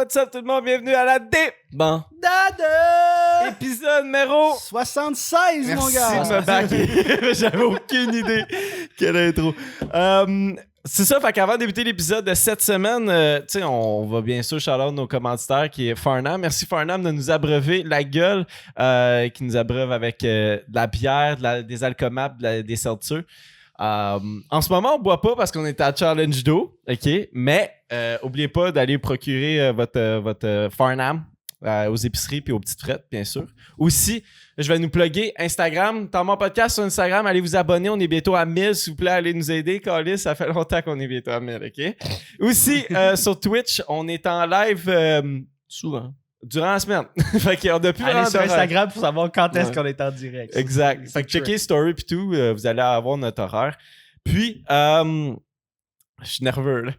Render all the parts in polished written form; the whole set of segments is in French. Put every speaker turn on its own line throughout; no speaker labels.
what's up tout le monde? Bienvenue à la
Bon.
Dada!
épisode numéro
76, mon gars!
Merci de me backer. J'avais aucune idée. Quelle intro. C'est ça, fait qu'avant de débuter l'épisode de cette semaine, tu sais, on va bien sûr shout-out nos commanditaires qui est Farnham. Merci Farnham de nous abreuver la gueule, qui nous abreuve avec de la bière, des alcomaps, des seltzers. En ce moment, on boit pas parce qu'on est à Challenge d'eau, OK? Mais oubliez pas d'aller procurer votre Farnham aux épiceries puis aux petites frettes, bien sûr. Aussi, je vais nous plugger Instagram. Dans mon podcast sur Instagram, allez vous abonner. On est bientôt à 1000. S'il vous plaît, allez nous aider. Callis, ça fait longtemps qu'on est bientôt à 1000, OK? Aussi, sur Twitch, on est en live
Souvent.
durant la semaine. Fait qu'on a plus
Allez
vraiment
sur
d'horaire.
Instagram pour savoir quand est-ce qu'on est en direct.
Exact. Fait que checkez Story pis tout, vous allez avoir notre horaire. Puis, je suis nerveux, là.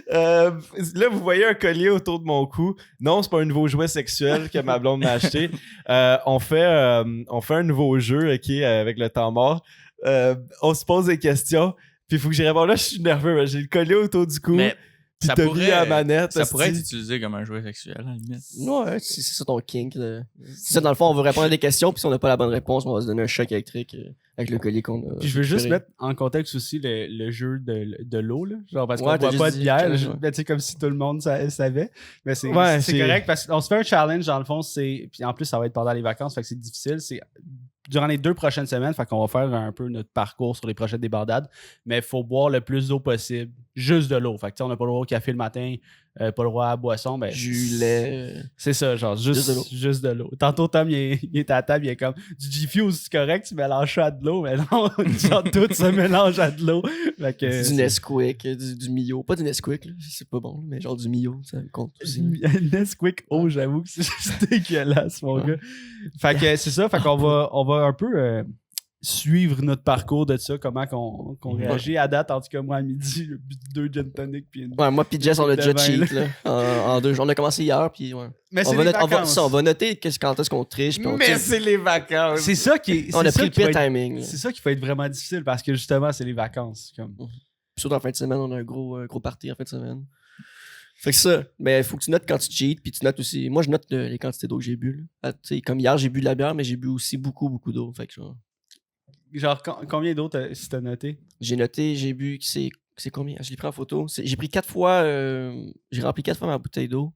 Là, vous voyez un collier autour de mon cou. Non, c'est pas un nouveau jouet sexuel que ma blonde m'a acheté. On fait un nouveau jeu, OK, avec le temps mort. On se pose des questions. Puis il faut que j'y réponde. Là, je suis nerveux. J'ai le collier autour du cou.
Mais
Puis
ça
t'as mis
pourrait,
la manette.
ça pourrait être
hostie.
utilisé comme un jouet sexuel, à la limite.
Ouais, c'est ça ton kink. Là. C'est ça, dans le fond, on veut répondre à des questions, puis si on n'a pas la bonne réponse, on va se donner un choc électrique avec le collier qu'on a.
Puis je veux juste
récupéré.
mettre en contexte aussi le jeu de l'eau, là. Genre, parce qu'on
Ouais,
boit
t'as
pas
juste
de
dit
bière,
challenge,
là,
ouais.
ben, tu sais, comme si tout le monde savait. Mais c'est
Ouais,
c'est correct parce qu'on se fait un challenge, dans le fond, puis en plus, ça va être pendant les vacances, fait que c'est difficile. C'est durant les 2 prochaines semaines, fait qu'on va faire un peu notre parcours sur les prochaines débandades, mais il faut boire le plus d'eau possible, juste de l'eau. Fait que tu sais, on n'a pas le droit au café le matin, pas le droit à la boisson, ben
Jus, lait.
c'est ça, genre
Juste
juste de l'eau. Tantôt, Tom, il est à la table, il est comme du G-Fuse, c'est correct, tu mélanges ça à de l'eau, mais non, genre tout se mélange à de l'eau. Fait que,
Du Nesquik, du Mio. Pas du Nesquik, là. C'est pas bon, mais genre du Mio, ça compte aussi.
Nesquik, oh, j'avoue que c'est juste dégueulasse, mon gars. Fait que c'est ça, fait qu'on va un peu suivre notre parcours de ça, comment qu'on réagit à date. En tout cas, moi, à midi, 2 gin tonic puis une...
Ouais, moi pis Jess, on a
de
déjà
vin,
cheat, là. En 2 jours. On a commencé hier, puis ouais.
Mais c'est
On va,
les
noter,
vacances.
on va noter quand est-ce qu'on triche, puis on
Mais
tire.
c'est les vacances.
C'est ça qui est...
On
c'est
a
ça
pris le
qui va
pire
être-
timing. là.
C'est ça qui va être vraiment difficile parce que justement, c'est les vacances. Comme...
Puis surtout en fin de semaine, on a un gros party en fin de semaine. Fait que ça, mais il faut que tu notes quand tu cheats, puis tu notes aussi. Moi, je note les quantités d'eau que j'ai bu. Là. Ah, tu sais, comme hier, j'ai bu de la bière, mais j'ai bu aussi beaucoup d'eau. Fait que
Genre, combien d'eau si t'as noté?
j'ai noté, j'ai bu, c'est combien? Je l'ai pris en photo. J'ai pris 4 fois, j'ai rempli 4 fois ma bouteille d'eau.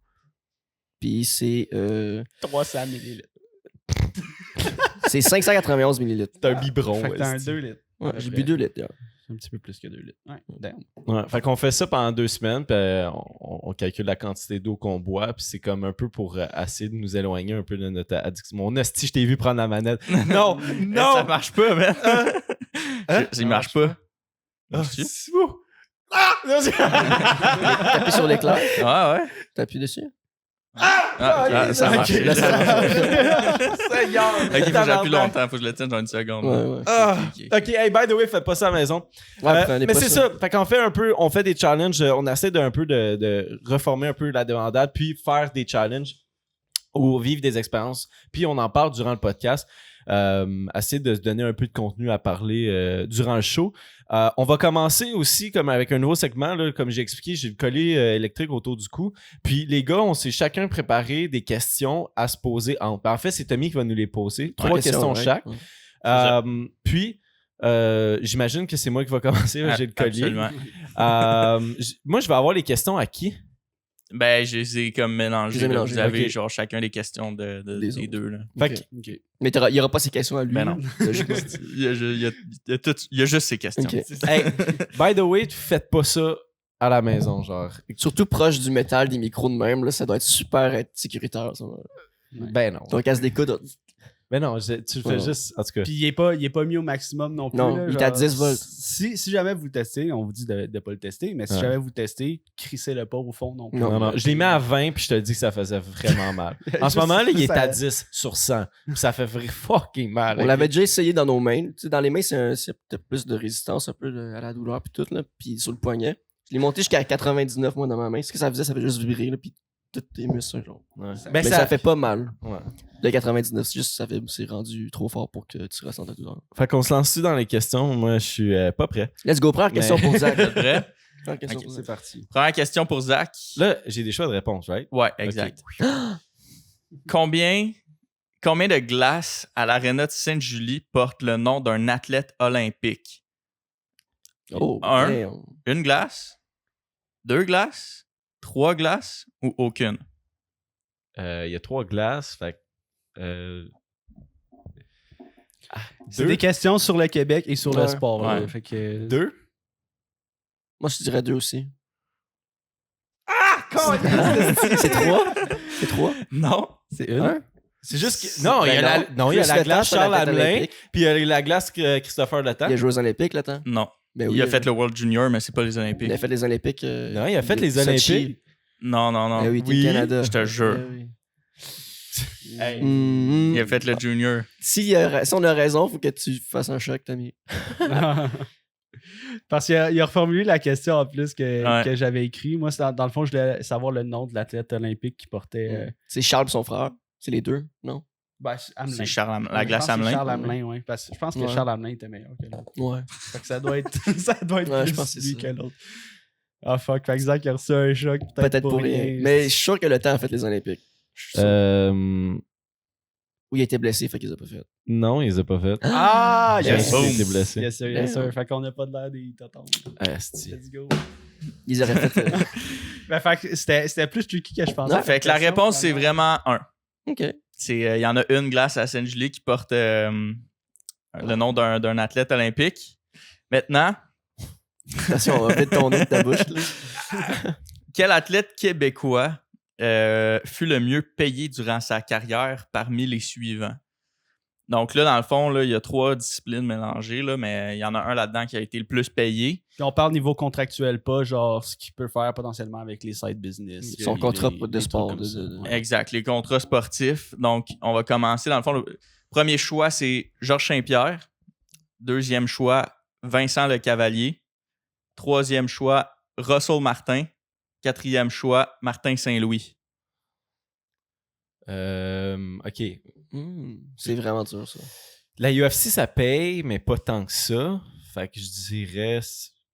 Puis c'est
300 millilitres.
c'est 591 millilitres.
C'est un biberon.
Fait que t'as un
hostie.
2 litres.
Ouais,
à peu
j'ai
près.
bu 2 litres. d'ailleurs.
Un petit peu plus que 2 litres. Ouais, damn.
Ouais, fait qu'on fait ça pendant 2 semaines, puis on calcule la quantité d'eau qu'on boit, puis c'est comme un peu pour essayer de nous éloigner un peu de notre addiction. Mon hostie, je t'ai vu prendre la manette. Non, non!
Ça marche pas, man.
Hein?
Il marche pas.
Ah,
Marche-tu?
c'est fou! Ah! Non,
T'appuies sur l'éclair,
Ah ouais.
t'appuies dessus.
Ça marche.
Là, ça marche.
Seigneur!
Ok, faut que j'appuie longtemps, faut que je le tienne genre une seconde.
Ouais, ouais.
Ah,
Ok.
ok, hey, by the way, faites pas ça à la maison.
Ouais, prenez
mais
pas
c'est ça. Fait qu'on fait un peu, on fait des challenges, on essaie d'un peu de reformer un peu la débandade, puis faire des challenges ou vivre des expériences. Puis on en parle durant le podcast. Essayer de se donner un peu de contenu à parler durant le show. On va commencer aussi comme avec un nouveau segment, là, comme j'ai expliqué, j'ai le collier électrique autour du cou. Puis les gars, on s'est chacun préparé des questions à se poser. En fait, c'est Tommy qui va nous les poser. 3 questions
ouais.
chaque.
Ouais.
Puis, j'imagine que c'est moi qui va commencer. J'ai le collier.
Absolument.
Moi, je vais avoir les questions à qui?
Ben, je les ai comme
Je
mélangés.
les ai
là.
mélangés,
Vous avez
ok.
genre chacun des questions
Des
des
autres.
deux. Là.
Fait
Ok.
que-
Mais il n'y aura pas ces questions à lui.
Ben non.
Logiquement.
Il y a juste ces questions.
Ok.
Hey, by the way, faites pas ça à la maison, genre.
Surtout proche du métal, des micros de même, là, ça doit être super être sécuritaire. Ça.
Ben non.
Ton casse d'écoute.
Ben non, tu le fais
Ouais.
juste. En tout cas.
Puis il est pas mis au maximum non plus.
Non,
là,
il est
genre,
à 10 volts.
Si jamais vous le testez, on vous dit de pas le tester, mais si
Ouais.
jamais vous le testez, crissez-le pas au fond non plus.
Non.
Non, je l'ai mis à 20 puis je te dis que ça faisait vraiment mal. En ce
Juste
moment, là, il est
ça-
à 10 sur 100. Puis ça fait fucking mal.
On
ok?
l'avait déjà essayé dans nos mains. Tu sais, dans les mains, c'est peut-être plus de résistance un peu à la douleur puis tout. Là. Puis sur le poignet. Je l'ai monté jusqu'à 99 moi dans ma main. Ce que ça faisait, ça fait juste vibrer. Là, puis tous tes muscles. Genre.
Ouais.
Mais ça fait pas mal.
Ouais.
De 99, c'est juste c'est rendu trop fort pour que tu ressentes la douleur.
Fait qu'on se lance-tu dans les questions? Moi, je suis pas prêt.
Let's go, première question pour Zach.
Vous êtes prêts?
Ok,
Ok,
C'est parti.
Première question pour Zach.
Là, j'ai des choix de réponse, right?
Ouais, exact. Combien de glaces à l'aréna de Sainte-Julie portent le nom d'un athlète olympique?
Oh,
Un.
damn.
Une glace? 2 glaces? 3 glaces? Ou aucune?
Il y a 3 glaces, fait que,
C'est
Deux.
des questions sur le Québec et sur le
Ouais.
sport. là.
Ouais.
Fait que...
2.
Moi, je dirais 2 aussi.
Ah!
C'est 3? C'est 3?
Non.
C'est une.
Hein?
C'est juste que. Non, il y a
Ben
la, non, il y a
Plus
la
le
glace
temps,
Charles
l'athlète
Hamelin,
olympique.
puis il y a la glace Christopher Letang.
Il a joué aux Olympiques, là, temps.
Non.
Ben oui,
Il a fait le World Junior, mais c'est pas les Olympiques.
Il a fait les Olympiques.
Non, il a fait les
Sochi.
Olympiques.
Non.
Ben oui, Team
Oui,
Canada.
je te jure.
Ben oui.
Hey.
Mhm.
Il a fait le Junior.
Si on a raison, faut que tu fasses un choc, Tommy.
Parce qu'il a reformulé la question en plus que
Ouais.
j'avais écrit. Moi, dans le fond, je voulais savoir le nom de l'athlète olympique qui portait.
C'est Charles et son frère. C'est les deux, non?
Hamelin.
C'est Charles
Ouais,
la glace
je pense que c'est
Hamelin.
Charles Hamelin, oui. Parce que je pense que
Ouais.
Charles Hamelin était meilleur que l'autre.
Ouais.
Fait que ça doit être, ça doit être
Ouais, je
plus
pense que c'est
lui
ça.
que l'autre. Ah fuck, fait que Zach a reçu un choc.
Peut-être pour rien. Mais je suis sûr que le temps a fait les Olympiques. Je suis sûr. Ou il a été blessé, fait qu'ils ont pas fait.
Non, il les a pas fait.
Ah,
Il
yes!
boom.
a été blessé.
Yes, sir, yes, sir. Fait qu'on n'a pas de l'air des totons.
Asti.
Let's go.
Ils auraient fait.
Ben, fait que c'était plus tricky que je pensais.
Ouais,
Fait que la réponse, c'est vraiment 1.
OK.
Il y en a une glace à Sainte-Julie qui porte le nom d'un athlète olympique. Maintenant,
Attention, on va peut-être ton nez de ta bouche. Là.
quel athlète québécois fut le mieux payé durant sa carrière parmi les suivants? Donc là, dans le fond, là, il y a 3 disciplines mélangées, là, mais il y en a un là-dedans qui a été le plus payé.
Puis on parle niveau contractuel, pas genre ce qu'il peut faire potentiellement avec les side business.
Son contrat de
trucs
sport,
comme ça. Ouais.
Exact, les contrats sportifs. Donc, on va commencer. Dans le fond, le premier choix, c'est Georges Saint-Pierre. Deuxième choix, Vincent Lecavalier. Troisième choix, Russell Martin. Quatrième choix, Martin Saint-Louis.
OK.
C'est vraiment dur, ça.
La UFC, ça paye, mais pas tant que ça. Fait que je dirais,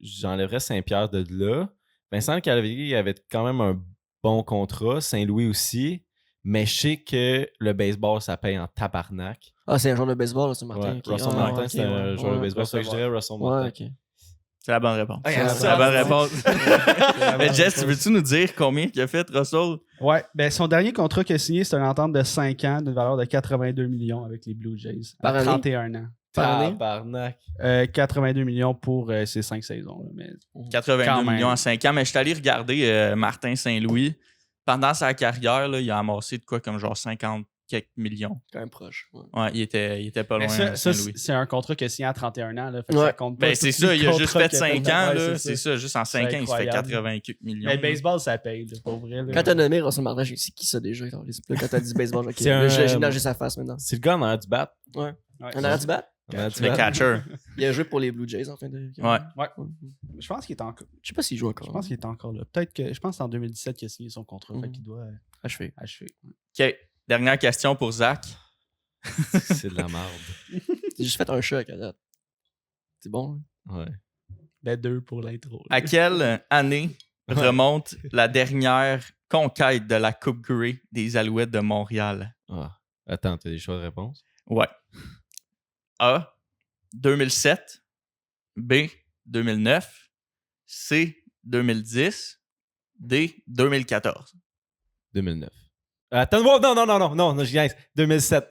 j'enlèverais Saint-Pierre de là. Vincent Calvary avait quand même un bon contrat. Saint-Louis aussi. Mais je sais que le baseball, ça paye en tabarnak.
Ah, c'est un joueur de baseball, là, c'est Martin.
Ouais,
ok.
Russell
Ah,
Martin,
ok,
c'est un
ouais,
joueur de
ouais.
baseball. Fait que je dirais Russell Martin.
Ouais, ok.
C'est la bonne réponse.
Ah,
C'est la bonne réponse. Mais Jess, tu veux-tu nous dire combien il a fait, Russell?
Ouais, ben son dernier contrat qu'il a signé, c'est une entente de 5 ans d'une valeur de 82 millions avec les Blue Jays. À
Par année?
31 ans.
Par année?
Tabarnak.
82 millions pour ces 5 saisons. Là, mais...
82
Quand même.
millions en 5 ans. Mais je suis allé regarder Martin Saint-Louis. Pendant sa carrière, là, il a amassé de quoi comme genre 50 quelques millions.
Quand même proche. Ouais.
Ouais, il était pas loin,
Mais ça,
Saint-Louis.
c'est un contrat qu'il a signé à 31 ans. Là, fait que
Ouais.
ça compte pas
Ben, c'est
tous
ça,
les
il a juste
contrats
fait
qu'il a
5 ans,
Ouais,
là. C'est ça, juste en 5 ans, il se fait
incroyable.
80 millions.
Mais le baseball, ça paye, là, pour vrai. Là.
Quand t'as nommé Russell Martin, j'ai dit, c'est qui ça déjà? Là, quand t'as dit baseball, ok.
C'est
Là,
un,
j'ai nagé sa face maintenant.
C'est le gars en arrière du bat.
Ouais,
On a du bat?
En arrière du
Le
bat.
catcher.
Il a joué pour les Blue Jays en fin de.
Ouais.
Ouais. Je pense qu'il est encore.
Je sais pas s'il joue encore.
Je pense qu'il est encore là. Peut-être que. Je pense que c'est en 2017 qu'il a signé son contrat. Fait
Mhm.
qu'il doit
Achevé.
achever.
OK. Dernière question pour Zach.
C'est de la merde.
J'ai juste fait un choc à date. C'est bon, hein?
Ouais.
Ben, 2 pour l'intro.
À quelle année remonte la dernière conquête de la Coupe Grey des Alouettes de Montréal?
Ah. Attends, t'as des choix de réponse?
Ouais. A. 2007. B. 2009. C. 2010. D. 2014.
2009. Attends, non, je gagne. 2007.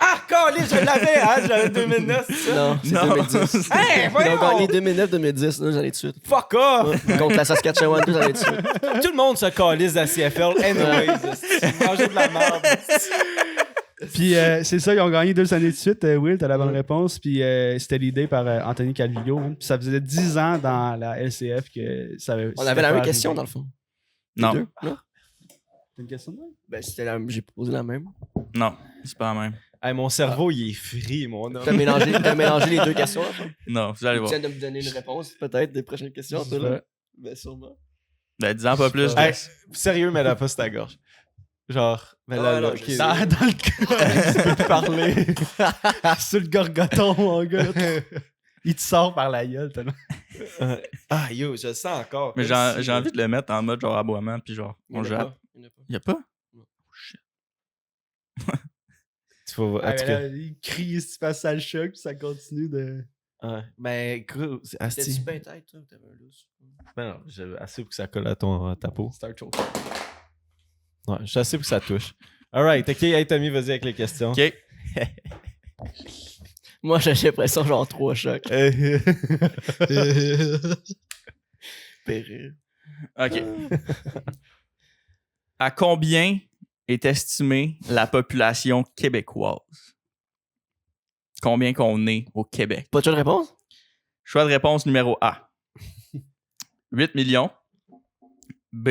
Ah, calé, je l'avais, hein, j'avais 2009, c'est ça?
Non, c'est
Non.
2010.
Hey,
Ils ont
voyons!
gagné 2009-2010, là, j'en ai tout de suite.
Fuck off!
Ouais, contre la Saskatchewan, j'en ai tout de suite.
Tout le monde se calisse de la CFL. Anyways, c'est manger de la merde.
Puis c'est ça, ils ont gagné 2 années de suite. Will, t'as la bonne réponse. Puis c'était l'idée par Anthony Calvillo. Hein. Puis ça faisait 10 ans dans la LCF que ça avait.
On avait la même question, dans le fond. Les
Non.
deux, non?
C'est une question de même?
Ben, j'ai posé la même.
Non, c'est pas la même.
Hey, mon cerveau, il est free, mon homme.
T'as mélangé les deux questions, là?
Non, vous allez
Tu
voir.
viens de me donner une réponse, peut-être, des prochaines questions, toi, là? Ben, sûrement.
Ben, dis-en pas plus,
Hey,
Jess.
sérieux, mais là, pas sur ta gorge. Genre, mais
Ah,
là,
non,
là,
je
ok.
sais.
Dans le cas, tu peux plus parler. Sur le gorgoton, mon gars. Il te sort par la gueule tellement.
Ah, yo, je le sens encore.
Mais
Comme
j'ai
si-
envie de le mettre en mode genre aboiement, puis genre, on jappe.
Il y en a pas.
Y'a pas?
Non.
Oh, shit.
Tu vas voir. En
Ah,
tout
mais
cas.
là, il crie si tu passes ça le choc, puis ça continue de.
Ouais. Ben, gros, c'est
T'as-tu
asti.
bien tête, toi, ou t'avais un lousse?
Ben non, j'ai assez pour que ça colle à ta peau.
C'est un choke.
Ouais, je suis assez pour que ça touche. Alright, ok, hey Tommy, vas-y avec les questions.
Ok.
Moi, j'ai l'impression genre 3 chocs. Péril.
Ok. À combien est estimée la population québécoise? Combien qu'on est au Québec?
Pas de choix de réponse?
Choix de réponse numéro A. 8 millions. B.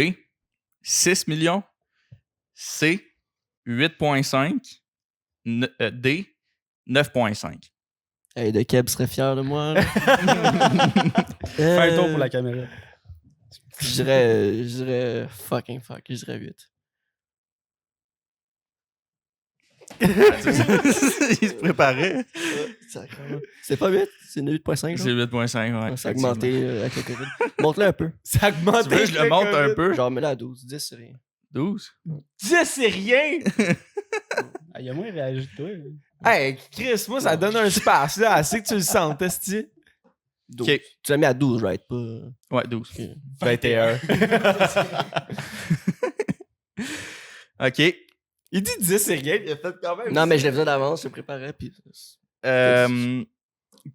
6 millions. C. 8,5. D. 9,5.
Hey, de Keb serait fier de moi. là.
Fais un tour pour la caméra.
Je dirais fucking fuck, je dirais 8.
Il se préparait.
C'est pas 8, c'est 8.5.
C'est 8,5, ouais.
Ça a augmenté avec le COVID. Monte-le un peu.
Ça augmente.
Tu veux que je le monte un peu?
Genre, mets-le à 12. 10, c'est rien.
12.
10, c'est rien!
Ah, il a moins réagi que toi. hein.
Hey, Chris, moi, ça donne un espace, là. Assez que tu le sens, esti.
12.
Ok.
Tu l'as mis à 12, right? Pas...
Ouais, 12.
21.
OK.
Il dit 10, c'est rien. Il a fait quand même.
Non, mais je l'ai fait d'avance, je le préparais. Puis...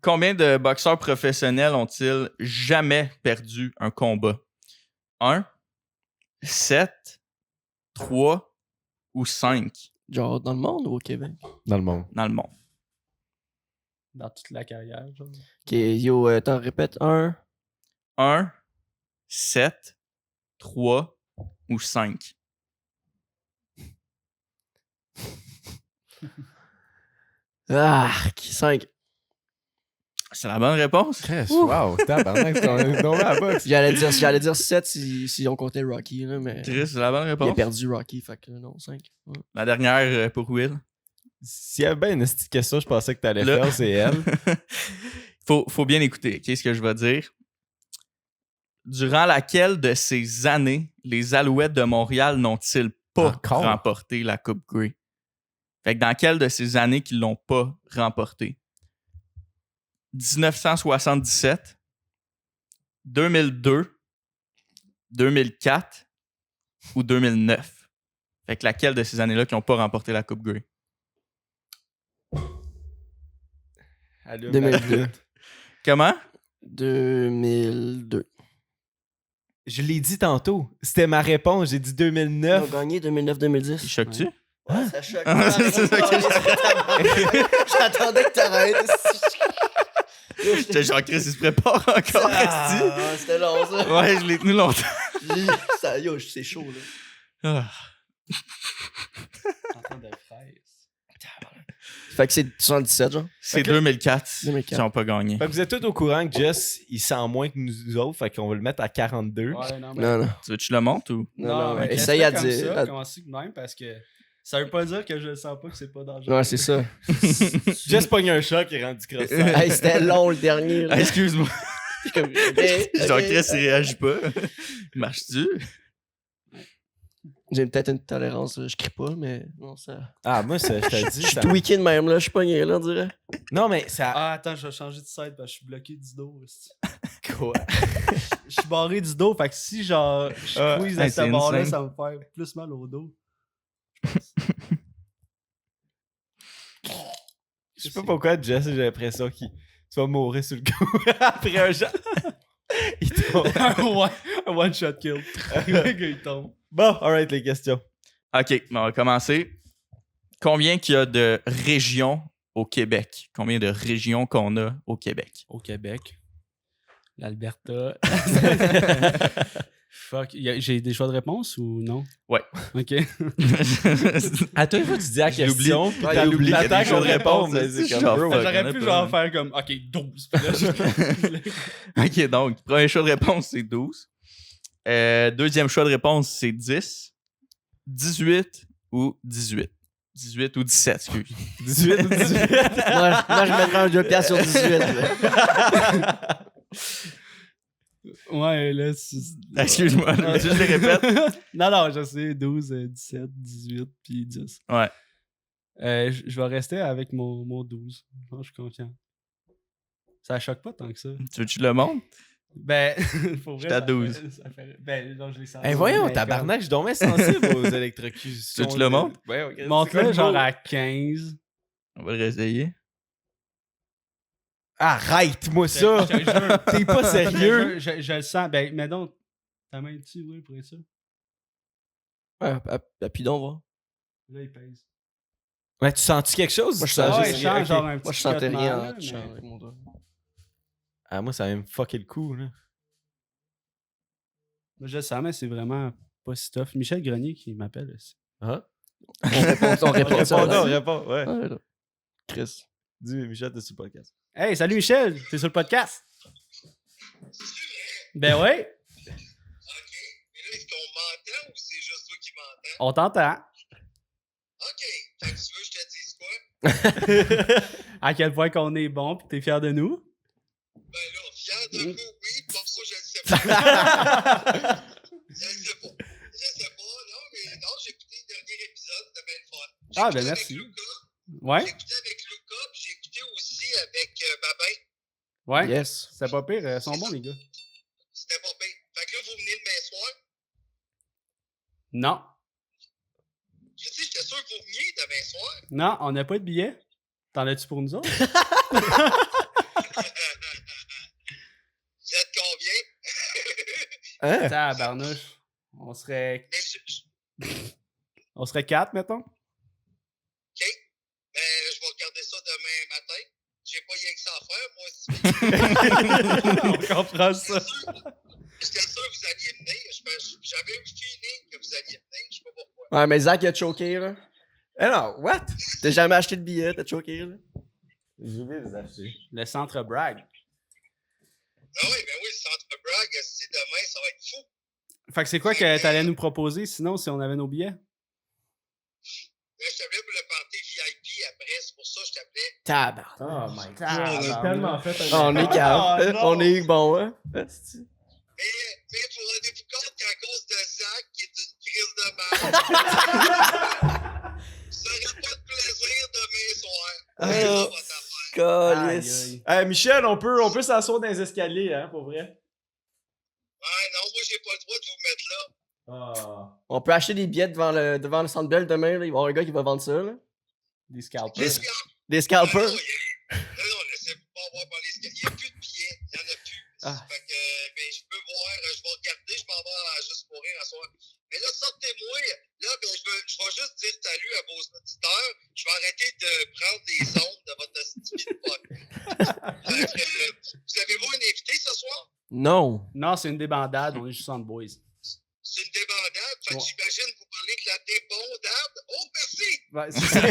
Combien de boxeurs professionnels ont-ils jamais perdu un combat? 1, 7, 3 ou 5
Genre, dans le monde ou au Québec?
Dans le monde.
dans le monde?
Dans toute la carrière, genre.
Ok, yo, t'en répètes 1.
1, 7, 3 ou 5?
Ah, 5.
C'est la bonne réponse?
Chris, wow, tabarnak, on est tombé à la boxe.
J'allais dire 7 si on comptait Rocky, là, mais
Chris, c'est la bonne
il a
réponse?
perdu Rocky, fait que non, 5.
La dernière pour Will.
S'il y avait bien une petite question, je pensais que t'allais
Là.
faire, c'est elle.
faut bien écouter, OK, ce que je vais dire. Durant laquelle de ces années les Alouettes de Montréal n'ont-ils pas
Encore?
remporté la Coupe Grey? Fait que dans quelle de ces années qu'ils l'ont pas remporté? 1977, 2002, 2004 ou 2009? Fait que laquelle de ces années-là qui n'ont pas remporté la Coupe Grey?
2002.
Comment?
2002.
Je l'ai dit tantôt. C'était ma réponse. J'ai dit
Ils ont
2009.
gagné 2009-2010.
Il choque-tu?
Ouais, ça choque.
Ah, c'est ça que
J'attendais que t'arrêtes.
J'étais genre, Chris, il se prépare encore, esti.
Ah, c'était long, ça.
Ouais, je l'ai tenu longtemps.
Yo, c'est chaud, là.
Ah.
En train de fraise.
Fait que c'est 77, genre.
C'est
Ok.
2004
2004.
qui n'ont pas gagné.
Fait que vous êtes tous au courant que Jess, il sent moins que nous autres. Fait qu'on va le mettre à 42.
Ouais, non, mais.
Non, non.
Tu veux que je le monte ou?
Non,
mais
essaye à
comme
dire.
ça, commencer de même parce que ça veut pas dire que je le sens pas que c'est pas dangereux.
Ouais, c'est ça.
Jess pogne un choc et rendu cross.
Hey, c'était long, le dernier.
Ah,
Là.
excuse-moi.
Comme-
Genre, Chris, il réagit pas. Marches-tu?
J'ai peut-être une tolérance, je crie pas, mais non, ça.
Ah, moi, ça, je te
Je
dis.
suis
Ça...
tweaké de même, là. Je suis pogné, là, on dirait.
Non, mais ça.
Ah, attends, je vais changer de side parce que je suis bloqué du dos. esti.
Quoi?
Je suis barré du dos, fait que si genre je squeeze
hey,
de
c'est
cette barre-là,
insane.
ça va me faire plus mal au dos.
Je sais pas pourquoi, Jess, j'ai l'impression qu'il tu vas mourir sur le coup après un genre. Il tombe.
Un one shot kill. Le gars, il tombe.
Bon, alright, les questions.
OK, on va commencer. Combien qu'il y a de régions au Québec? Combien de régions qu'on a au Québec?
Au Québec. L'Alberta. Fuck. J'ai des choix de réponse ou non?
Ouais.
Ok.
À toi, il faut que tu dis la
Je l'oublie.
question, puis
Ouais,
t'as
il
oublié
oublie qu'il y a
l'attaque
des
qu'on
choses de
répond.
réponse,
Mais c'est
genre,
comme, bro,
fuck.
J'aurais
on a
pu
pas-
genre faire comme, ok, 12. Puis là, je-
OK, donc, premier choix de réponse, c'est 12. Deuxième choix de réponse, c'est 10, 18 ou 18. 18 ou 17, excuse.
18 ou 18?
Moi, je mettrais un 2 piastres sur 18. là.
Ouais, là,
Excuse-moi, je les répète.
non, je sais, 12, 17, 18, puis 10.
Ouais.
Je vais rester avec mon 12. Je pense que je suis confiant. Ça choque pas tant que ça.
Tu veux que je le montre?
Ben, pour vrai.
J'étais à 12.
Ben, non, je l'ai senti.
Hey, voyons,
Mais
tabarnak, je dormais sensible aux électrocutions.
Tu veux que je le montre?
Ouais, ok.
comme- Montre-le genre à 15.
On va le réessayer.
Arrête-moi ça!
Je te jure.
T'es pas sérieux?
Je le sens. Ben, mais donc, ta main dessus, oui, pour être sûr.
Ouais, appuie donc, voir.
Là, il pèse.
Ouais, tu sens-tu quelque chose?
Moi, je
Tu sens
sens
Ouais,
juste-
il change
ok.
genre un petit
Moi, je sentais
picotement,
rien
là,
en touchant
mais-
avec mon doigt.
Ah, moi, ça va me fucker le coup, là.
Moi, je le sens, mais c'est vraiment pas si tough. Michel Grenier qui m'appelle aussi.
Hein?
On répond ça.
Réponds,
là.
réponds, ouais.
Ouais, là. Chris.
Dis, Michel, t'es sur le podcast.
Hey, salut Michel, t'es sur le podcast? Ben ouais,
OK. Mais là, est-ce qu'on m'entend ou c'est juste toi qui m'entends?
on t'entend.
OK. Fait que tu veux que je te dise quoi?
À quel point qu'on est bon pis t'es fier de nous?
Ben là, fier de vous, oui. Pourquoi je le sais pas? Je le sais pas. Je sais pas, non, mais non, j'ai écouté le dernier épisode, c'était bien le fun. J'ai
Ah,
écouté
ben
avec
merci.
Lucas,
Ouais?
J'ai écouté avec Lucas, puis j'ai écouté aussi avec Babin.
Ouais?
Yes.
C'est pas pire, ils sont bons les gars.
C'était pas bien. Fait que là, vous venez demain soir.
Non.
Je sais, j'étais sûr que vous veniez demain soir.
Non, on n'a pas de billets. T'en as-tu pour nous autres?
Vous êtes combien?
Hein?
Tabarnouche. On serait.
Mais
On serait 4, mettons.
OK. Ben, je vais regarder ça demain matin. J'ai pas rien que ça à faire, moi aussi.
On comprend ça.
J'étais sûr que vous alliez venir. J'avais un feeling que vous alliez venir. Je sais pas pourquoi.
Ouais, mais Zach, il a choqué, là.
Eh non, what?
T'as jamais acheté de billet, t'as choqué, là.
Je vais les acheter.
Le centre Bragg.
Ah oui, ben oui, le centre Bragg, si demain, ça va être fou.
Fait que c'est quoi que t'allais nous proposer sinon si on avait nos billets?
Là, je t'appelais pour le party VIP après, c'est pour ça que je t'appelais.
Tabarnak.
Oh my god,
Tabarnak.
on a tellement fait un...
On est calme.
non.
On est bon, hein.
Mais vous rendez-vous compte qu'à cause de Zach, qui est une crise de merde, vous n'aurez pas de plaisir demain soir.
Ah.
C'est ça, votre affaire.
Calice.
Michel, on peut s'asseoir dans les escaliers, hein, pour vrai?
Ouais, non, moi, j'ai pas le droit de vous mettre là.
Ah.
On peut acheter des billets devant le Centre Bell demain, là. Il va y avoir un gars qui va vendre ça, là.
Des scalpers.
Les scalpers.
Des scalpers.
Non, laissez-vous pas voir par les scalpers. Il n'y a plus de billets. Il n'y en a plus.
Ah.
Fait que, ben, je peux voir, je vais regarder, je m'en vais à Juste pour rire à soir. Mais là, sortez-moi. Là, ben, je vais juste dire salut à vos auditeurs. Je vais arrêter de prendre les ondes de votre stupide podcast. Vous avez-vous un invité ce soir?
Non.
Non, c'est une débandade, on est juste en boys.
C'est une débandade. Fait que
Ouais.
j'imagine que vous parlez de la débandade. Oh, merci!
Ouais,
C'est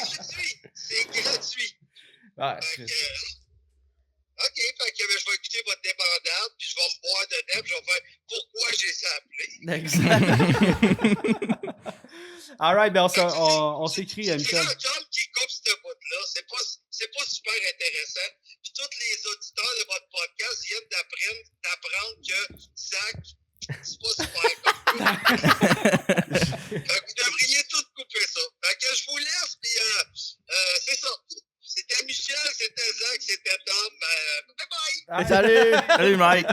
gratuit. C'est gratuit.
Ouais,
Fait que, OK, fait que ben, je vais écouter votre débandade, puis je vais me boire dedans, puis je vais faire pourquoi j'ai ça appelé.
Alright, ben on s'écrit,
C'est
Michel.
un Tom qui coupe ce bout-là. C'est pas super intéressant. Puis tous les auditeurs de votre podcast viennent d'apprendre que Zach, c'est pas super comme ça. Fait que vous devriez tout couper ça. Fait que je vous laisse, puis c'est ça. C'était Michel, c'était Zach, c'était Tom. Bye bye!
Salut.
Salut, Mike.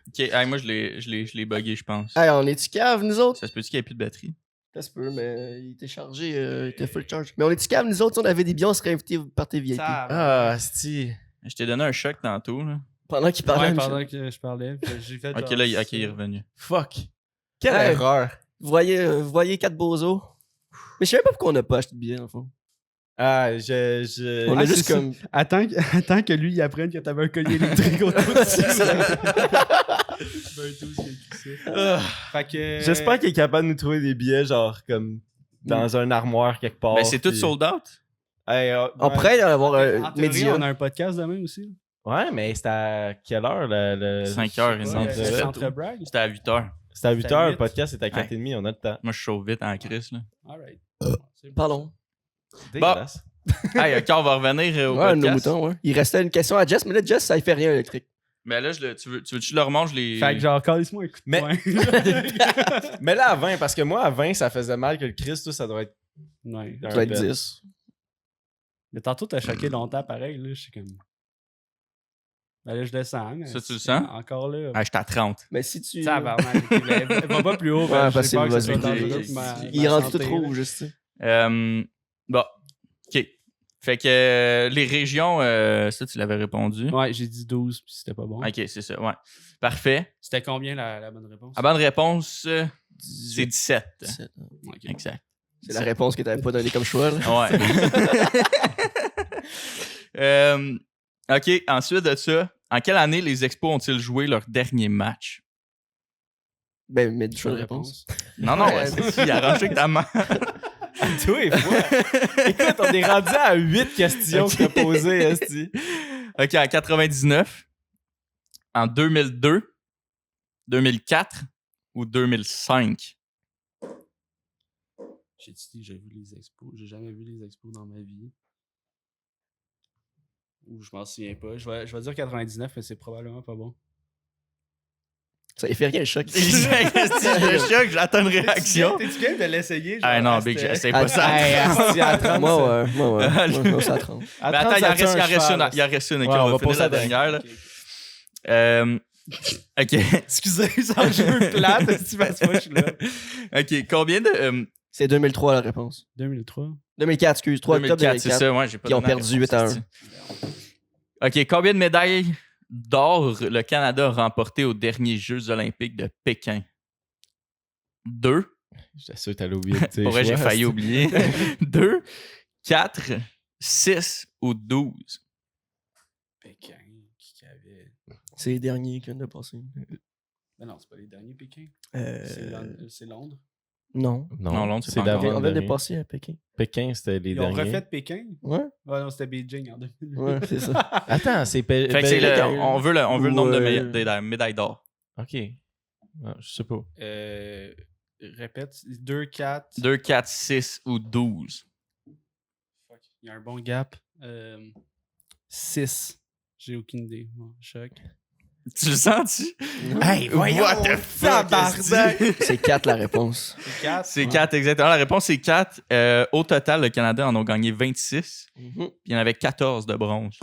Ok, hey, moi, je l'ai buggé, je pense.
Hey, on est-tu cave, nous autres?
Ça se peut-tu qu'il n'y ait plus de batterie?
Ça se peut, mais il était chargé, il était full charge. Mais on est-tu cave, nous autres? Si on avait des billets, on serait invités par tes VIP.
Ah, c'ti.
Je t'ai donné un choc tantôt, là.
Pendant qu'il parlait.
Ouais,
Michel.
pendant que je parlais, j'ai fait.
Ok,
genre,
là, il est revenu.
Fuck. Quelle
Hey.
erreur.
Vous voyez 4 bozos. Mais je sais même pas pourquoi on n'a pas acheté de billets, en fond.
Ah,
On a
Ah,
juste
c'est
comme.
Attends que lui il apprenne que t'avais un collier électrique autour de Fait que.
J'espère qu'il est capable de nous trouver des billets, genre, comme dans un armoire quelque part.
Mais c'est tout
puis-
sold out?
Hey,
On
ouais.
pourrait y avoir
En
un
théorie,
média.
on a un podcast demain aussi.
Ouais, mais c'est à quelle heure, le
5 heures, il me
centre
semble.
Le
Bell?
Centre Bragg.
C'était à 8 heures.
C'est à 8
C'est à
heures, le
8.
podcast est à 4h30, on a le temps.
Moi, je chauffe vite en crise, là.
Alright.
Pardon.
Dégueulasse.
Hey, OK, on va revenir au
Ouais, nos
podcast.
moutons, ouais. Il restait une question à Jess, mais là, Jess, ça ne fait rien électrique.
Mais là, tu veux-tu que je le remonte? Je l'ai...
Fait que genre, calisse-moi un coup de
Mais-
poing.
Mais là, à 20, parce que moi, à 20, ça faisait mal que le Christ, tout, ça doit être.
Ouais.
Ça doit être
bel.
10.
Mais tantôt, t'as choqué longtemps pareil, là. Je suis comme. Ben là, je descends. Mais
Ça, tu le sens?
Encore là.
Ah, j'étais à 30.
Mais si tu.
Tabarnak. Elle va pas plus haut.
Ouais,
j'ai
parce que
peur que
vas-y,
ce soit dangereux
vas-y.
pour ma
Il rentre
santé,
tout
là.
rouge, juste.
Bon, OK. Fait que les régions, ça, tu l'avais répondu.
Ouais, j'ai dit 12, puis c'était pas bon.
OK, c'est ça, ouais. Parfait.
C'était combien la bonne réponse?
La bonne réponse, c'est 17.
17.
Ok.
Exact.
C'est la réponse que tu n'avais pas donnée comme choix. Là.
Ouais. OK, ensuite de ça, en quelle année les Expos ont-ils joué leur dernier match?
Ben, mais du choix de réponse.
Non, non,
Ouais.
il a arrangé que ta main.
Toi et fois. Écoute, on est rendu à 8 questions que t'as posées, Esti.
OK, en 99, en 2002, 2004 ou 2005?
J'ai dit, j'ai vu les expos. J'ai jamais vu les expos dans ma vie. Ou je m'en souviens pas. Je vais dire 99, mais c'est probablement pas bon.
Ça lui fait rien, le choc.
Je choque, j'attends une réaction.
T'es-tu capable de l'essayer?
Ah non, Big, c'est pas
Ah,
ça.
Hey, Esti, à 30,
Moi, ouais. Moi, c'est à 30.
à
Mais
30,
attends, il en
ça tue
reste
un cheval,
une. Il en reste une. OK,
Ouais,
on
on
va
va
finir
passer
la
à la
dernière. Là. OK.
Excusez, c'est un jeu plate. Si tu passes pas, je suis là.
OK, combien de...
C'est 2003 la réponse.
2003.
2004, excuse. 3 octobre
2004, c'est
2004.
ça, ouais, j'ai pas
Puis ils ont
donné la
perdu
réponse,
8-1.
OK, combien de médailles d'or le Canada a remporté aux derniers Jeux olympiques de Pékin? 2.
J'étais sûr que t'allais oublier de tes
Pour vrai, j'ai
choix,
failli
Esti.
oublier. 2, 4, 6 ou 12.
Pékin, qui avait.
C'est les derniers qui viennent de passer.
Ben non, c'est pas les derniers Pékin.
Euh,
C'est Londres.
non.
Non, Londres, c'est
c'est
pas
d'avant.
encore.
On vient de
dernier.
passer à Pékin.
Pékin, c'était les
Ils ont
derniers.
refait Pékin?
Ouais?
Ouais, non, c'était Beijing en 2000.
Ouais, c'est ça.
Attends, c'est
Fait que c'est
Pékin.
on veut le nombre de
Ouais.
médailles d'or.
OK. Ah, je sais pas.
Répète, 2, 4.
2, 4, 6 ou 12.
Fuck, il y a un bon gap. 6. J'ai aucune idée. Bon, choc.
Tu le sens-tu?
Hey, voyons,
What the fuck,
tabarnak!
C'est 4 la réponse.
C'est 4.
C'est 4, exactement. La réponse, c'est 4. Au total, le Canada en a gagné 26.
Mhm.
Puis il y en avait 14 de bronze.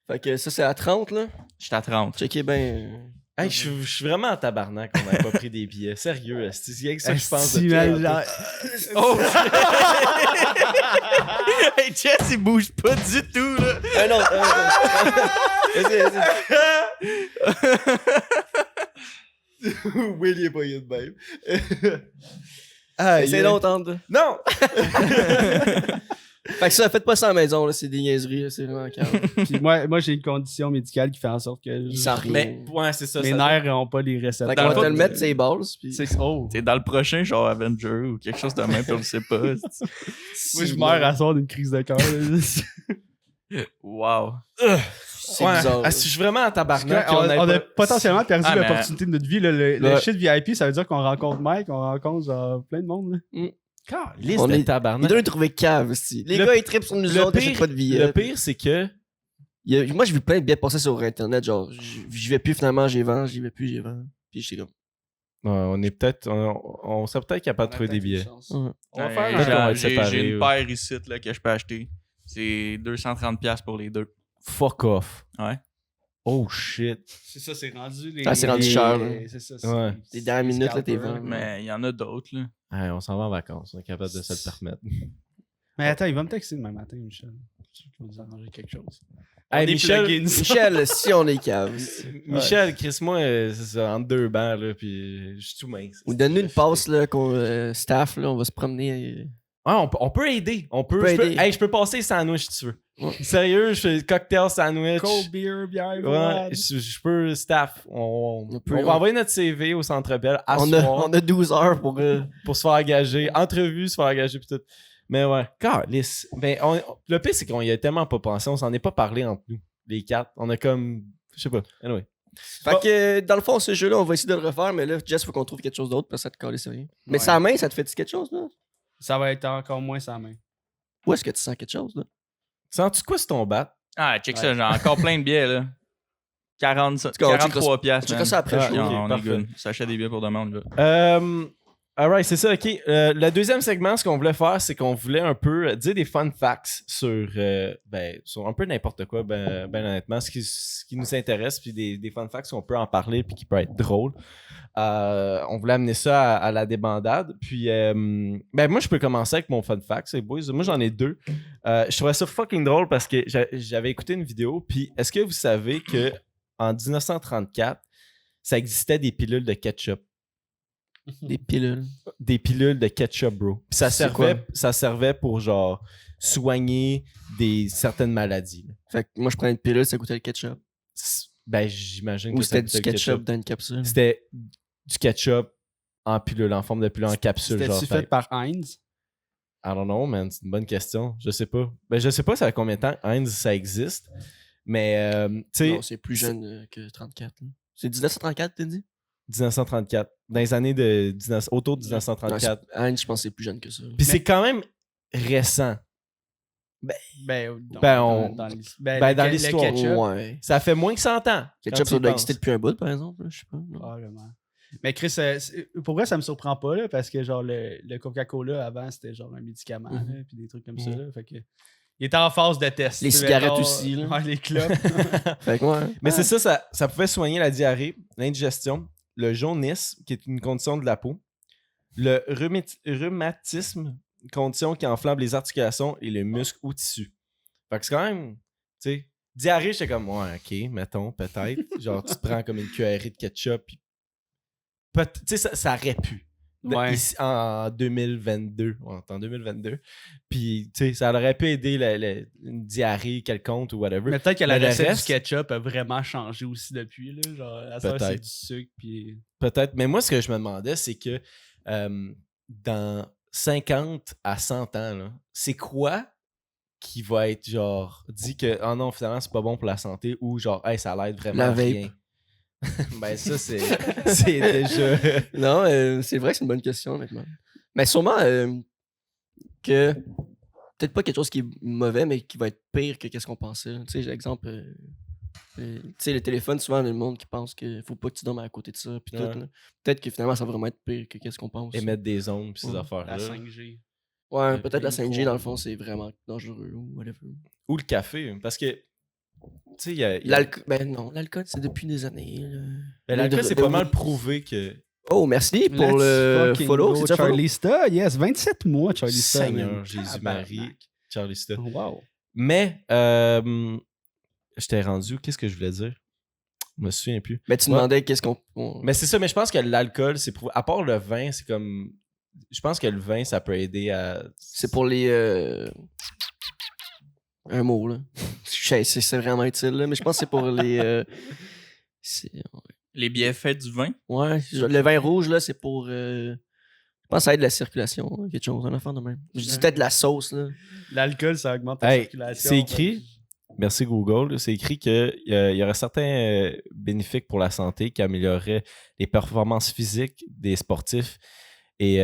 Fait que ça, c'est à 30, là.
J'étais à 30.
Checkez bien.
Hey, je suis vraiment en tabarnak qu'on n'avait pas pris des billets. Sérieux, Esti. C'est que ça que je pense
Esti,
depuis
man,
tantôt.
genre-
Oh! Hey, Jess, il bouge pas du tout, là.
Non. Vas-y.
Will, il est pas de même.
C'est long, tente.
Non!
Fait que ça, faites pas ça à la maison, là. C'est des niaiseries, là. C'est vraiment calme.
Puis moi j'ai une condition médicale qui fait en sorte que
Il sent rien.
Mais, ouais, c'est ça.
mes
ça-
nerfs n'ont pas les récepteurs.
Fait
Dans
qu'on
le
va te
fond,
le mettre, c'est balles. Puis...
C'est oh.
T'es dans le prochain, genre Avenger ou quelque chose de même, puis on le sait pas.
Moi je meurs à soir d'une crise de cœur. là.
Wow.
C'est
Ouais.
bizarre.
Ah, si je suis vraiment en tabarnak.
on
ait
a
pas-
potentiellement perdu
Ah, mais-
l'opportunité de notre vie. Là. Le
Ouais.
shit VIP, ça veut dire qu'on rencontre Mike, on rencontre genre plein de monde. Là.
Liste
On
de
est-
tabarnak.
Il doit nous trouver cave, c'ti. Les
Le-
gars, ils trippent sur nous
Le
autres, ils achètent
pire,
pas de billets.
le pire, c'est que
Moi, j'ai vu plein de billets passer sur Internet, genre, j'y vais plus, finalement, j'y vends, j'y vais plus, j'y vends. Puis j'étais comme,
on est peut-être. On serait peut-être capable de trouver des billets.
On va
Ouais,
faire
Peut-être qu'on va être
j'ai
séparés,
une
ou-
paire ici là, que je peux acheter. C'est 230$ pour les deux.
Fuck off.
Ouais.
Oh shit.
C'est ça, c'est rendu les.
Ah, c'est rendu cher, là.
C'est ça.
Ouais.
Les dernières minutes, là, t'es
scalpers.
vendu.
Mais il y en a d'autres, là.
Hey, on s'en va en vacances. On est capable de se le permettre.
Mais attends, il va me texter demain matin, Michel. Je suis sûr qu'il va nous arranger quelque chose.
Hey,
On est
Michel,
plugins.
Michel, si on est cave.
Michel, Chris-moi, c'est ça, entre deux bancs, là, puis je suis tout mince.
Ou donne-nous une passe, là, qu'on staff, là, on va se promener.
Ah, on peut aider. On peut,
peut
je peux-
aider.
Hey, je peux passer les sandwichs si tu veux.
Ouais.
Sérieux, je fais cocktail sandwich.
Cold beer, bière,
Ouais,
voilà.
je peux staff. On
peut,
va
ouais.
envoyer notre CV au Centre Bell à
On
soir
a 12 heures pour.
pour se faire engager. Entrevue, se faire engager puis tout. Mais ouais, calisse. Ben, le pire, c'est qu'on y a tellement pas pensé. On s'en est pas parlé entre nous, les quatre. On a comme... Je sais pas. Anyway.
Fait que, dans le fond, ce jeu-là, on va essayer de le refaire, mais là, Jess, faut qu'on trouve quelque chose d'autre parce que ça te calait sérieux. Mais
Ouais.
sa main, ça te fait quelque chose, là?
Ça va être encore moins sa main.
Où est-ce que tu sens quelque chose, là?
Sens-tu quoi sur ton bat?
Ah, check ça, j'ai encore plein de billets, là. 43 piastres,
Tu
man.
feras ça après
Ah,
chaud.
ok,
on est
parfait.
good. S'achète des billets pour demain, on y va.
Alright, c'est ça, ok. Le deuxième segment, ce qu'on voulait faire, c'est qu'on voulait un peu dire des fun facts sur un peu n'importe quoi, ben honnêtement, ce qui nous intéresse, puis des fun facts qu'on peut en parler, puis qui peut être drôle. On voulait amener ça à la débandade. Puis, moi, je peux commencer avec mon fun fact, c'est boys. Moi, j'en ai 2. Je trouvais ça fucking drôle parce que j'avais écouté une vidéo. Puis, est-ce que vous savez que en 1934, ça existait des pilules de ketchup?
Des pilules.
Des pilules de ketchup, bro. Puis ça servait pour, genre, soigner certaines maladies. Là.
Fait que moi, je prends une pilule, ça goûtait le ketchup.
Ben, j'imagine
Ou
que
c'était
ça
du
goûtait le
ketchup dans une capsule.
C'était du ketchup en pilule, en forme de pilule, en capsule. Genre,
C'était-tu fait par Heinz?
I don't know, man. C'est une bonne question. Je sais pas. Ben, je sais pas ça fait combien de temps Heinz ça existe. Mais, tu sais,
Non, c'est plus jeune que 34. Là. C'est 1934, t'as dit?
1934. Dans les années autour de 1934.
Heinz, je pense que c'est plus jeune que ça.
Puis c'est quand même récent.
Dans
l'histoire.
Le ketchup.
Ouais.
Ça fait moins que 100 ans.
Ketchup,
quand
ça
tu y
doit
penses.
exister depuis un bout, par exemple. Là, je sais pas. non?
Probablement. Mais Chris, pour vrai, ça me surprend pas, là, parce que genre le Coca-Cola avant, c'était genre un médicament, là, puis des trucs comme ça. Là, fait que, il était en phase de test.
Les
tu sais,
cigarettes
mettons,
aussi, là.
Ouais, les clopes.
Fait que, ouais.
Mais c'est ça pouvait soigner la diarrhée, l'indigestion, le jaunisse, qui est une condition de la peau, le rhumatisme, une condition qui enflamme les articulations et les muscles ou tissus. Fait que c'est quand même, tu sais, diarrhée, j'étais comme, ouais, ok, mettons, peut-être. Genre, tu te prends comme une cuillerée de ketchup, puis tu sais, ça aurait pu.
Ouais.
Ici, en 2022. Ouais, en 2022. Puis, tu sais, ça aurait pu aider une diarrhée quelconque ou whatever.
Mais peut-être que la
Mais le
recette
reste-
du ketchup a vraiment changé aussi depuis. Là. Genre, à ça, c'est
Peut-être.
du sucre. Puis...
Peut-être. Mais moi, ce que je me demandais, c'est que dans 50 à 100 ans, là, c'est quoi qui va être genre dit que oh non, finalement, c'est pas bon pour la santé ou genre, hey, ça l'aide vraiment
La
à
vape.
rien. Ben, ça, c'est déjà.
Non, c'est vrai que c'est une bonne question, honnêtement. Mais sûrement que peut-être pas quelque chose qui est mauvais, mais qui va être pire que qu'est-ce qu'on pensait. Tu sais, j'ai l'exemple. Tu sais, le téléphone, souvent, le monde qui pense qu'il faut pas que tu dormes à côté de ça. Puis
Ouais.
tout, là. Peut-être que finalement, ça va vraiment être pire que qu'est-ce qu'on pense.
Émettre des ondes pis ces
Ouais.
affaires-là.
La 5G.
Ouais,
le
peut-être la
micro.
5G, dans le fond, c'est vraiment dangereux ou whatever.
Ou le café. Parce que, tu sais, il y a.
L'alcool, ben non, l'alcool, c'est depuis des années. Là.
Ben, l'alcool,
De-
c'est
de-
pas mal prouvé que.
Oh, merci pour
Let's
le
fucking
follow.
go,
C'est ça, follow?
Charlie Sta, yes, 27 mois, Charlie Sta.
Seigneur
man.
Jésus-Marie,
Tabarnak.
Charlie Sta.
Wow.
Mais, je t'ai rendu, qu'est-ce que je voulais dire? Je me souviens plus.
Mais tu
Ouais.
demandais qu'est-ce qu'on.
Mais c'est ça, mais je pense que l'alcool, c'est prouvé. À part le vin, c'est comme. Je pense que le vin, ça peut aider à.
C'est pour les. Un mot, là. C'est vraiment utile, là, mais je pense que c'est pour les.
Les bienfaits du vin.
Ouais, le vin rouge, là, c'est pour. Je pense que ça aide la circulation, hein, quelque chose, un affaire de même. Je dis peut-être de la sauce, là.
L'alcool, ça augmente la
Hey,
circulation.
c'est écrit. Merci Google. C'est écrit qu'il y aurait certains bénéfices pour la santé qui amélioreraient les performances physiques des sportifs et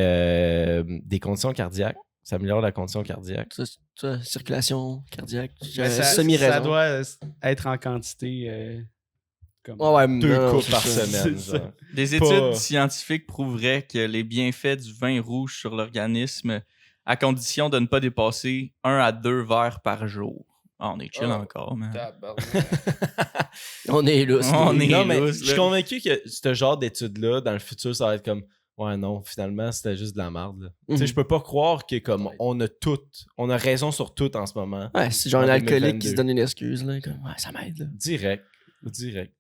des conditions cardiaques. Ça améliore la condition cardiaque.
Ça, circulation cardiaque.
Mais ça
Semi-raison.
doit être en quantité. Comme...
Ouais, ouais,
2
non,
coupes
c'est
par
ça.
semaine.
c'est ça.
genre.
Des
Pas-
études scientifiques prouveraient que les bienfaits du vin rouge sur l'organisme, à condition de ne pas dépasser 1 à 2 verres par jour. Ah, on est chill
Oh.
encore, man.
On est là.
On est
Non, mais
lousse,
je suis
là.
convaincu que ce genre d'études-là, dans le futur, ça va être comme ouais, non, finalement, c'était juste de la merde. là. Tu sais, je peux pas croire que comme on a raison sur tout en ce moment.
Ouais, c'est genre
En
un alcoolique
2022.
qui se donne une excuse, là. Comme, ouais, ça m'aide, là.
Direct.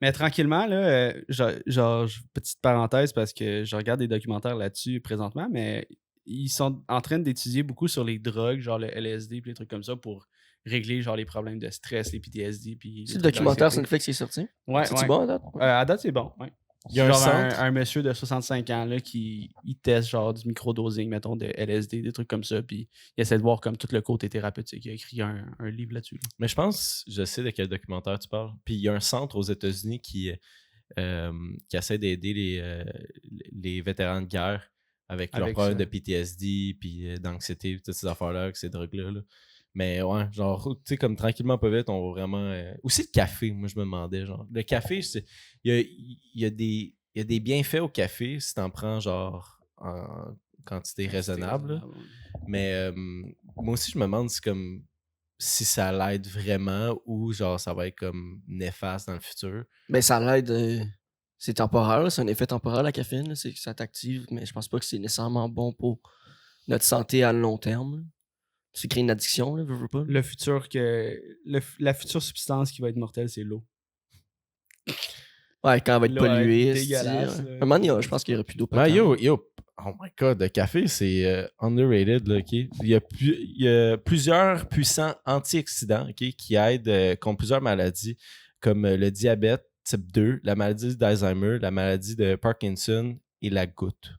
Mais tranquillement, là, genre, petite parenthèse parce que je regarde des documentaires là-dessus présentement, mais ils sont en train d'étudier beaucoup sur les drogues, genre le LSD puis les trucs comme ça pour régler genre les problèmes de stress, les PTSD. Puis
C'est le documentaire sur Netflix qui est sorti.
Ouais,
C'est-tu
ouais.
bon, à date?
À date, c'est bon. Ouais.
Il y a un
genre
centre.
un monsieur de 65 ans là, qui il teste genre du microdosing, mettons, de LSD, des trucs comme ça, puis il essaie de voir comme tout le côté thérapeutique. Il a écrit un livre là-dessus. là.
Mais je sais de quel documentaire tu parles. Puis il y a un centre aux États-Unis qui qui essaie d'aider les vétérans de guerre avec leurs
Avec
problèmes
ça.
de PTSD, puis d'anxiété, puis toutes ces affaires-là, avec ces drogues-là. Là. Mais ouais, genre, tu sais, comme tranquillement, pas vite, on va vraiment. Aussi le café, moi, je me demandais, genre. Le café, il y a des bienfaits au café si t'en prends, genre, en quantité raisonnable. Là. Mais moi aussi, je me demande si ça l'aide vraiment ou genre ça va être comme néfaste dans le futur.
Ben, ça l'aide. C'est temporaire, là, c'est un effet temporaire, la caféine. Là, c'est que ça t'active, mais je pense pas que c'est nécessairement bon pour notre santé à long terme. Là. Ça crée une addiction, là, veux pas.
Le futur la future substance qui va être mortelle, c'est l'eau.
Ouais, quand elle va être
L'eau va être
polluée.
dégueulasse,
À
là.
un moment donné, je pense qu'il y aurait plus d'eau potable.
Oh my god, le café, c'est underrated, là, OK? Il y a plusieurs puissants antioxydants, OK, qui aident contre plusieurs maladies, comme le diabète type 2, la maladie d'Alzheimer, la maladie de Parkinson et la goutte.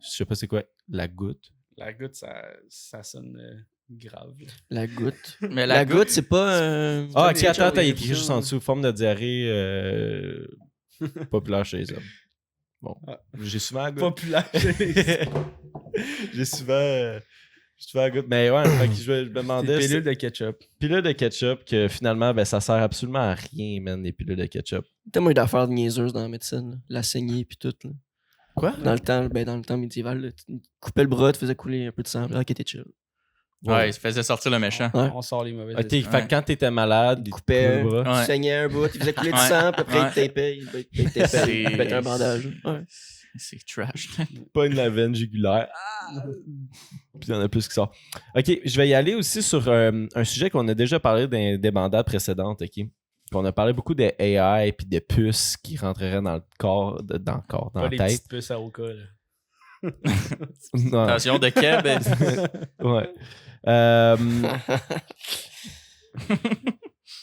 Je sais pas c'est quoi, la goutte.
La goutte, ça sonne grave. Là.
La goutte.
Mais
La goutte, c'est pas.
Ah,
des
ok, attends, il y a
choses,
écrit juste en dessous, forme de diarrhée populaire chez les hommes. Bon,
Ah.
j'ai souvent la goutte.
Populaire.
J'ai souvent la goutte. Mais ouais, fait que je me demandais.
Des pilules de ketchup.
Pilule de ketchup, que finalement, ben, ça sert absolument à rien, man, les pilules de ketchup.
Tellement eu d'affaires de niaiseuses dans la médecine. Là. La saignée puis tout. Là.
Quoi?
Dans le temps médiéval, là, tu coupais le bras, tu faisais couler un peu de sang. Là, qui était chill.
Ouais, ça faisait sortir le méchant.
Ouais.
On sort les mauvaises
Ok,
esprits.
fait que quand t'étais malade, il te
coupait,
coupait le bras.
Ouais.
tu saignais un bout, tu faisais couler du
Ouais.
sang, puis après
Ouais.
il te tapait, il mettait un bandage. Ouais.
C'est trash.
Pas une la veine jugulaire. Puis il y en a plus qui sort. Ok, je vais y aller aussi sur un sujet qu'on a déjà parlé dans des bandades précédentes, ok? Puis on a parlé beaucoup de AI puis de puces qui rentreraient dans le corps, dans
Pas
la
les
tête.
petites puces à Oka, là.
Non.
Attention de Keb.
Ouais.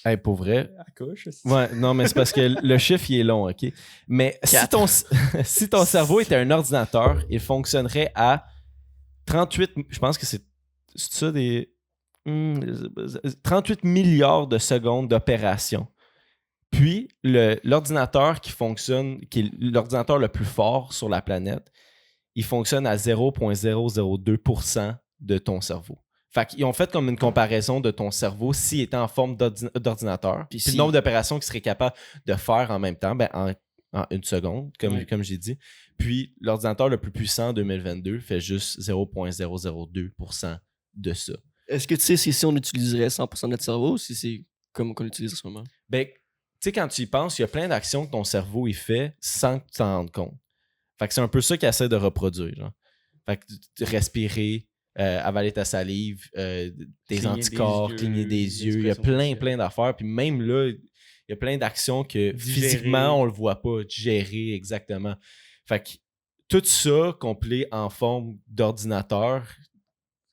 Hey, pour vrai.
À couche.
Ouais, non, mais c'est parce que le chiffre, il est long, OK? Mais si ton, si ton cerveau était un ordinateur, il fonctionnerait à 38... Je pense que c'est ça des... 38 milliards de secondes d'opération. Puis, l'ordinateur qui fonctionne, qui est l'ordinateur le plus fort sur la planète, il fonctionne à 0,002% de ton cerveau. Fait qu'ils ont fait comme une comparaison de ton cerveau s'il était en forme d'ordinateur. Puis le nombre d'opérations qu'il serait capable de faire en même temps, ben en une seconde, comme j'ai dit. Puis l'ordinateur le plus puissant en 2022 fait juste 0,002% de ça.
Est-ce que tu sais si on utiliserait 100% de notre cerveau ou si c'est comme qu'on l'utilise en ce moment?
Ben, tu sais, quand tu y penses, il y a plein d'actions que ton cerveau il fait sans que tu t'en rendes compte. Fait que c'est un peu ça qu'il essaie de reproduire. Genre. Fait que respirer, avaler ta salive, tes anticorps, cligner des yeux. Il y a plein d'affaires. Puis même là, il y a plein d'actions que physiquement, on le voit pas. Digérer, exactement. Fait que tout ça, complet en forme d'ordinateur,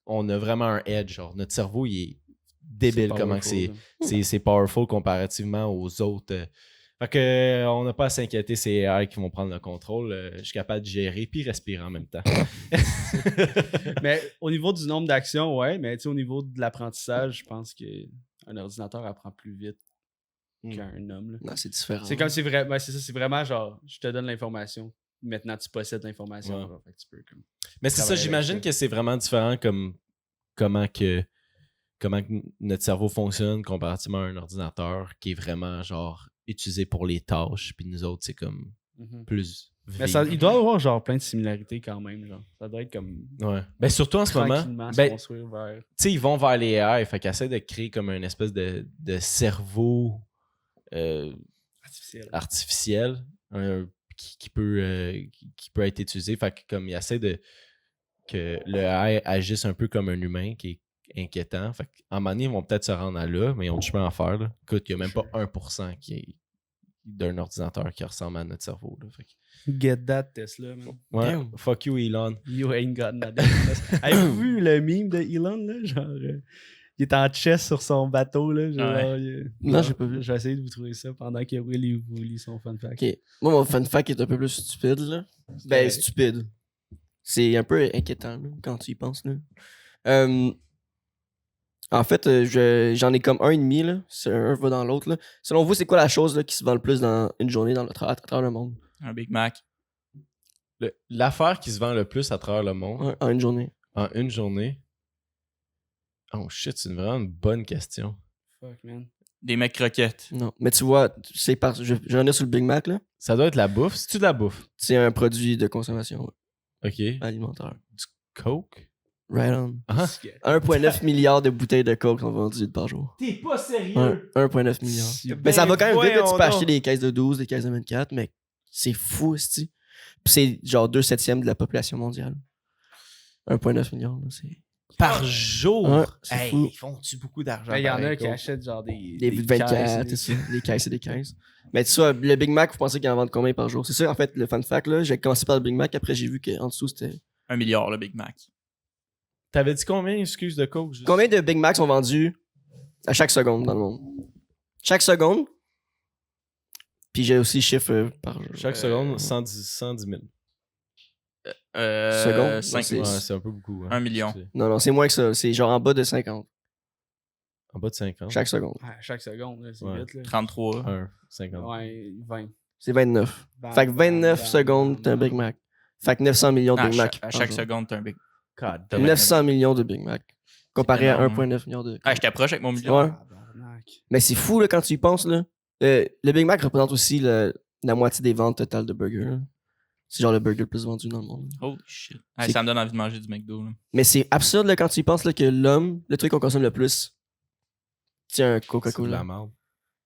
on a vraiment un edge. Genre. Notre cerveau, il est débile comment c'est powerful comparativement aux autres. Fait que on n'a pas à s'inquiéter, c'est AI qui vont prendre le contrôle. Je suis capable de gérer puis respirer en même temps.
Mais au niveau du nombre d'actions, ouais, mais au niveau de l'apprentissage, je pense qu'un ordinateur apprend plus vite qu'un homme. Là.
Non, c'est différent.
C'est comme c'est vrai, c'est ça, c'est vraiment genre je te donne l'information. Maintenant tu possèdes l'information.
Ouais.
Genre, fait que tu peux comme
Mais c'est ça,
travailler
j'imagine
avec ça.
que c'est vraiment différent comment que notre cerveau fonctionne comparativement à un ordinateur qui est vraiment genre utilisé pour les tâches, puis nous autres, c'est comme plus
Mais ça, il doit y avoir genre plein de similarités quand même. Genre. Ça doit être comme
ouais. Ben surtout en ce moment,
tranquillement se
ben,
construire vers.
tu sais, ils vont vers les AI, fait qu'ils essaient de créer comme une espèce de cerveau artificiel qui peut être utilisé. Fait que comme ils essaient que le AI agisse un peu comme un humain qui est inquiétant. Fait qu'en un moment donné, ils vont peut-être se rendre à là, mais ils ont du chemin à faire. Là. Écoute, il n'y a même pas 1% qui est d'un ordinateur qui ressemble à notre cerveau. Là. Fait que,
Get that Tesla, man.
ouais,
Damn.
fuck you, Elon.
You ain't got nothing. Avez-vous vu le meme de Elon, là? Genre, il est en chess sur son bateau, là. Genre,
Non, j'ai pas vu.
J'ai essayé de vous trouver ça pendant que Will vous lit son fun fact.
Ok. Moi, mon fun fact est un peu plus stupide, là. Ben, stupide. C'est un peu inquiétant, là, quand tu y penses, là. En fait, j'en ai comme un et demi, là. Un va dans l'autre, là. Selon vous, c'est quoi la chose là, qui se vend le plus dans une journée à travers le monde?
Un Big Mac.
L'affaire qui se vend le plus à travers le monde
Ouais, en une journée.
en une journée. Oh shit, c'est vraiment une bonne question.
Fuck, man.
Des mecs croquettes.
Non. Mais tu vois, je vais revenir sur le Big Mac, là.
Ça doit être la bouffe. C'est-tu de la bouffe?
C'est un produit de consommation
OK.
alimentaire.
Coke?
Right on.
Ah.
1,9 milliard de bouteilles de coke sont vendues par jour.
T'es pas sérieux?
Ouais, 1,9 milliard.
Si-
Mais ça va quand même vite, là, tu peux
voyons
acheter
donc.
des caisses de 12, des caisses de 24, mais c'est fou, c'ti. Puis c'est genre 2/7 de la population mondiale. 1,9 milliard, là, c'est...
Par jour?
Ouais, c'est fou.
Ils font-tu beaucoup d'argent?
Il y en
pareil,
a qui
Coke?
achètent genre des.
Des 24,
caisses,
c'est ça. Des caisses et des caisses. Mais tu vois, le Big Mac, vous pensez qu'ils en vendent combien par jour? C'est ça, en fait, le fun fact, là. J'ai commencé par le Big Mac, après j'ai vu qu'en dessous, c'était...
1 milliard, le Big Mac.
T'avais dit combien, excuse, de Coke? juste?
Combien de Big Macs sont vendus à chaque seconde dans le monde? Chaque seconde. Puis j'ai aussi chiffre par jour.
Chaque seconde, 110 000.
Seconde?
5
C'est-
Ouais, c'est un peu beaucoup. hein.
1 million.
C'est
Non, c'est moins que ça. C'est genre en bas de 50
En bas de 50.
chaque seconde.
Chaque seconde, là, c'est
Ouais.
vite. Là.
33.
1, 50.
Ouais, 20.
C'est 29. Fait que 29 secondes, t'as un Big Mac. Fait que 900 millions de
Ah,
Big Mac.
à
par
chaque
jour.
seconde, t'as un Big
God
T'as
damn.
900 millions de Big Mac. Comparé à
énorme,
1,9 milliard de.
Ah, je t'approche avec mon million.
Ouais. Mais c'est fou là, quand tu y penses. Là. Le Big Mac représente aussi la moitié des ventes totales de burgers. là. C'est genre le burger le plus vendu dans le monde.
Holy shit. Ah,
C'est-
ça me donne envie de manger du McDo. Là.
Mais c'est absurde là, quand tu y penses là, que l'homme, le truc qu'on consomme le plus, c'est un
C'est de
Coca-Cola.
la merde.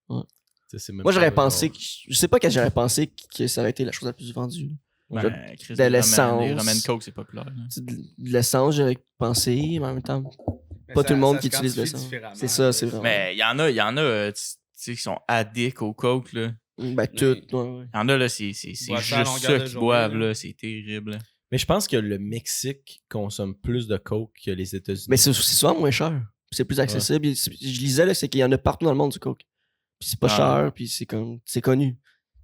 Ouais.
Tu sais, c'est même
Moi, j'aurais
pas
pensé, je sais pas que j'aurais pensé que ça aurait été la chose la plus vendue.
Ben,
Je-
Chris,
de
les
l'essence.
ramen- Les ramen Coke, c'est populaire. là.
Tu sais, de l'essence, j'aurais pensé, mais en même temps, pas tout le monde qui utilise l'essence. C'est ça, c'est vraiment.
Mais il y en a, tu sais, qui sont addicts au Coke. Là.
Ben, tout. Ouais, ouais.
Il y en a, là, c'est
Boivent
juste
ça à
ça
longueur de
qu'ils
journée,
boivent.
là.
Là. C'est terrible.
Mais je pense que le Mexique consomme plus de Coke que les États-Unis.
Mais c'est souvent moins cher. C'est plus accessible. Je lisais, là, c'est qu'il y en a partout dans le monde du Coke. Puis c'est pas
Ah.
cher, puis c'est connu.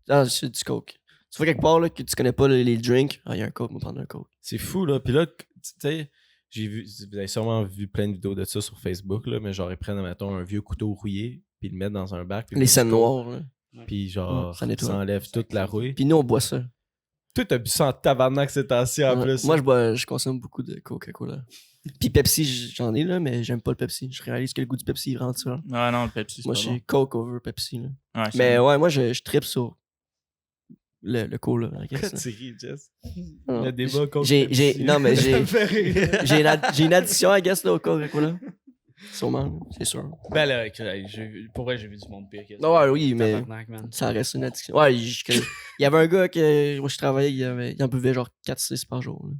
Ah, c'est du Coke. Tu vois quelque part là, que tu connais pas les drinks, ah, il y a un Coke, on va prendre un Coke.
C'est fou, là. Puis là, tu sais, vous avez sûrement vu plein de vidéos de ça sur Facebook, là, mais genre, ils prennent, mettons, un vieux couteau rouillé, puis ils le mettent dans un bac. puis ils
Les
mettent
scènes
du Coke,
noires. Là.
Puis genre,
ça nettoie.
ça enlève toute la rouille.
Puis nous, on boit ça.
Toi, t'as bu ça en tabarnak ces temps-ci, en
Ouais.
plus.
Moi, je consomme beaucoup de Coca-Cola. Puis Pepsi, j'en ai là, mais j'aime pas le Pepsi. Je réalise que le goût du Pepsi il rentre ça.
Ouais, non, le Pepsi, c'est
Moi,
pas
je
bon.
suis Coke over Pepsi. Là.
Ouais, c'est
Mais
bon.
ouais, moi, je tripe sur le cola. I guess,
Pourquoi
là.
tu ris, Jess?
Non.
Le débat contre
J'ai-
Pepsi.
non, mais
Ça
j'ai-
me fait rire.
j'ai une addition, I guess, là, au Coca-Cola. Sûrement, là, c'est sûr.
Ben là, pour vrai, j'ai vu du monde pire que ça.
Non, ouais, oui, mais
Tabarnak, man.
ça reste une addiction. Ouais, il y avait un gars que moi je travaillais, il en buvait genre 4-6 par jour. Là.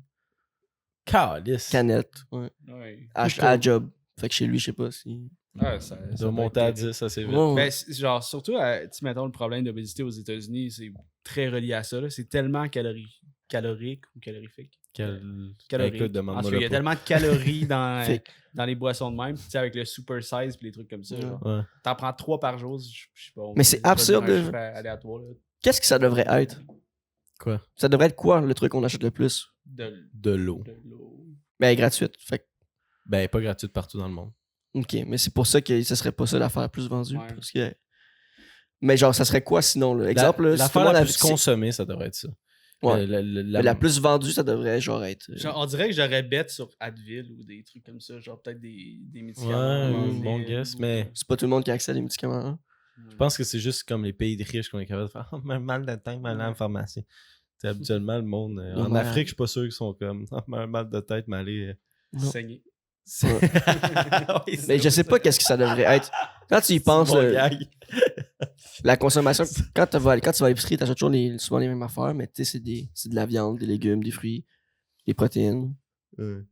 Calice.
Canette, ouais.
Ouais.
À la job. Fait que chez lui, je sais pas si.
Ouais, ça
Ça va monter à 10, ça c'est vite.
Ouais, ouais.
Ben, genre, surtout, tu sais, mettons, le problème d'obésité aux États-Unis, c'est très relié à ça. là. C'est tellement calorique ou calorifique. Calorique.
Écoute, demande-moi
En tout cas, il y a
le pot.
tellement de calories dans,
Fait
dans les boissons de même. Tu sais, avec le super size et les trucs comme ça.
Ouais.
genre.
Ouais.
T'en prends 3 par jour, je sais pas.
Mais c'est
je vais
absurde
dire un
de-
chiffre aléatoire, là.
Qu'est-ce que ça devrait être?
Quoi?
Ça devrait être quoi le truc qu'on achète le plus?
De l'eau.
De l'eau.
Ben, gratuite. Fait que,
Ben, pas gratuite partout dans le monde.
ok, mais c'est pour ça que ce serait pas ça l'affaire la plus vendue.
Ouais.
Parce que... Mais genre, ça serait quoi sinon? Là? Exemple, là, si tout
l'affaire
le monde
la
avait-
plus consommée, ça devrait être ça.
Ouais.
La,
Mais la plus vendue, ça devrait genre être.
Genre, on dirait que j'aurais bête sur Advil ou des trucs comme ça. Genre, peut-être des médicaments.
Ouais,
Advil
bon guess,
ou-
mais
C'est pas tout le monde qui a accès à des médicaments. Hein?
je pense que c'est juste comme les pays de riches qu'on est capable de faire mal de tête, mal à la pharmacie. C'est habituellement le monde. En
Ouais.
Afrique, je suis pas sûr qu'ils sont comme mal de tête, mais allez.
Non.
Saigner.
Mais je sais pas qu'est-ce que ça devrait être. Quand tu y penses, la consommation, quand tu vas à l'épicerie, t'achètes toujours souvent les mêmes affaires, mais tu sais, c'est de la viande, des légumes, des fruits, des protéines.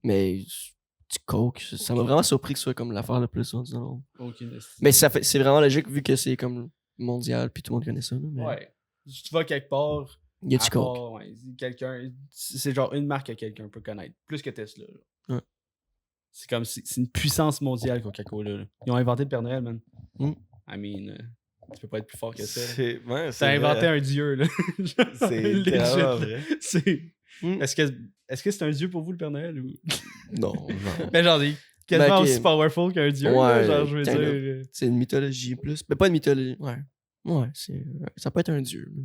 Mais du coke, ça m'a vraiment surpris que ce soit comme l'affaire la plus vendue dans le monde.
Aucune idée.
Mais c'est vraiment logique vu que c'est comme mondial puis tout le monde connaît ça. là, mais
Ouais. Tu vas quelque part.
il y a
à
du coke.
part, ouais, quelqu'un. C'est genre une marque que quelqu'un peut connaître. Plus que Tesla. là.
Ouais.
C'est comme c'est une puissance mondiale, Coca-Cola. là. Ils ont inventé le Père Noël, man.
Mm.
I mean, tu peux pas être plus fort que ça. là.
C'est ouais,
T'as inventé un dieu, là.
C'est
Legit,
littéralement
là.
vrai.
C'est-
Mm.
Est-ce que c'est un dieu pour vous, le Père Noël? Ou...
Non, non.
Mais genre, quasiment
Ben, ok.
aussi powerful qu'un dieu.
Ouais,
là, genre, je veux
kind of.
dire.
C'est une mythologie plus. Mais pas une mythologie. Ouais. Ouais, ça peut être un dieu. là.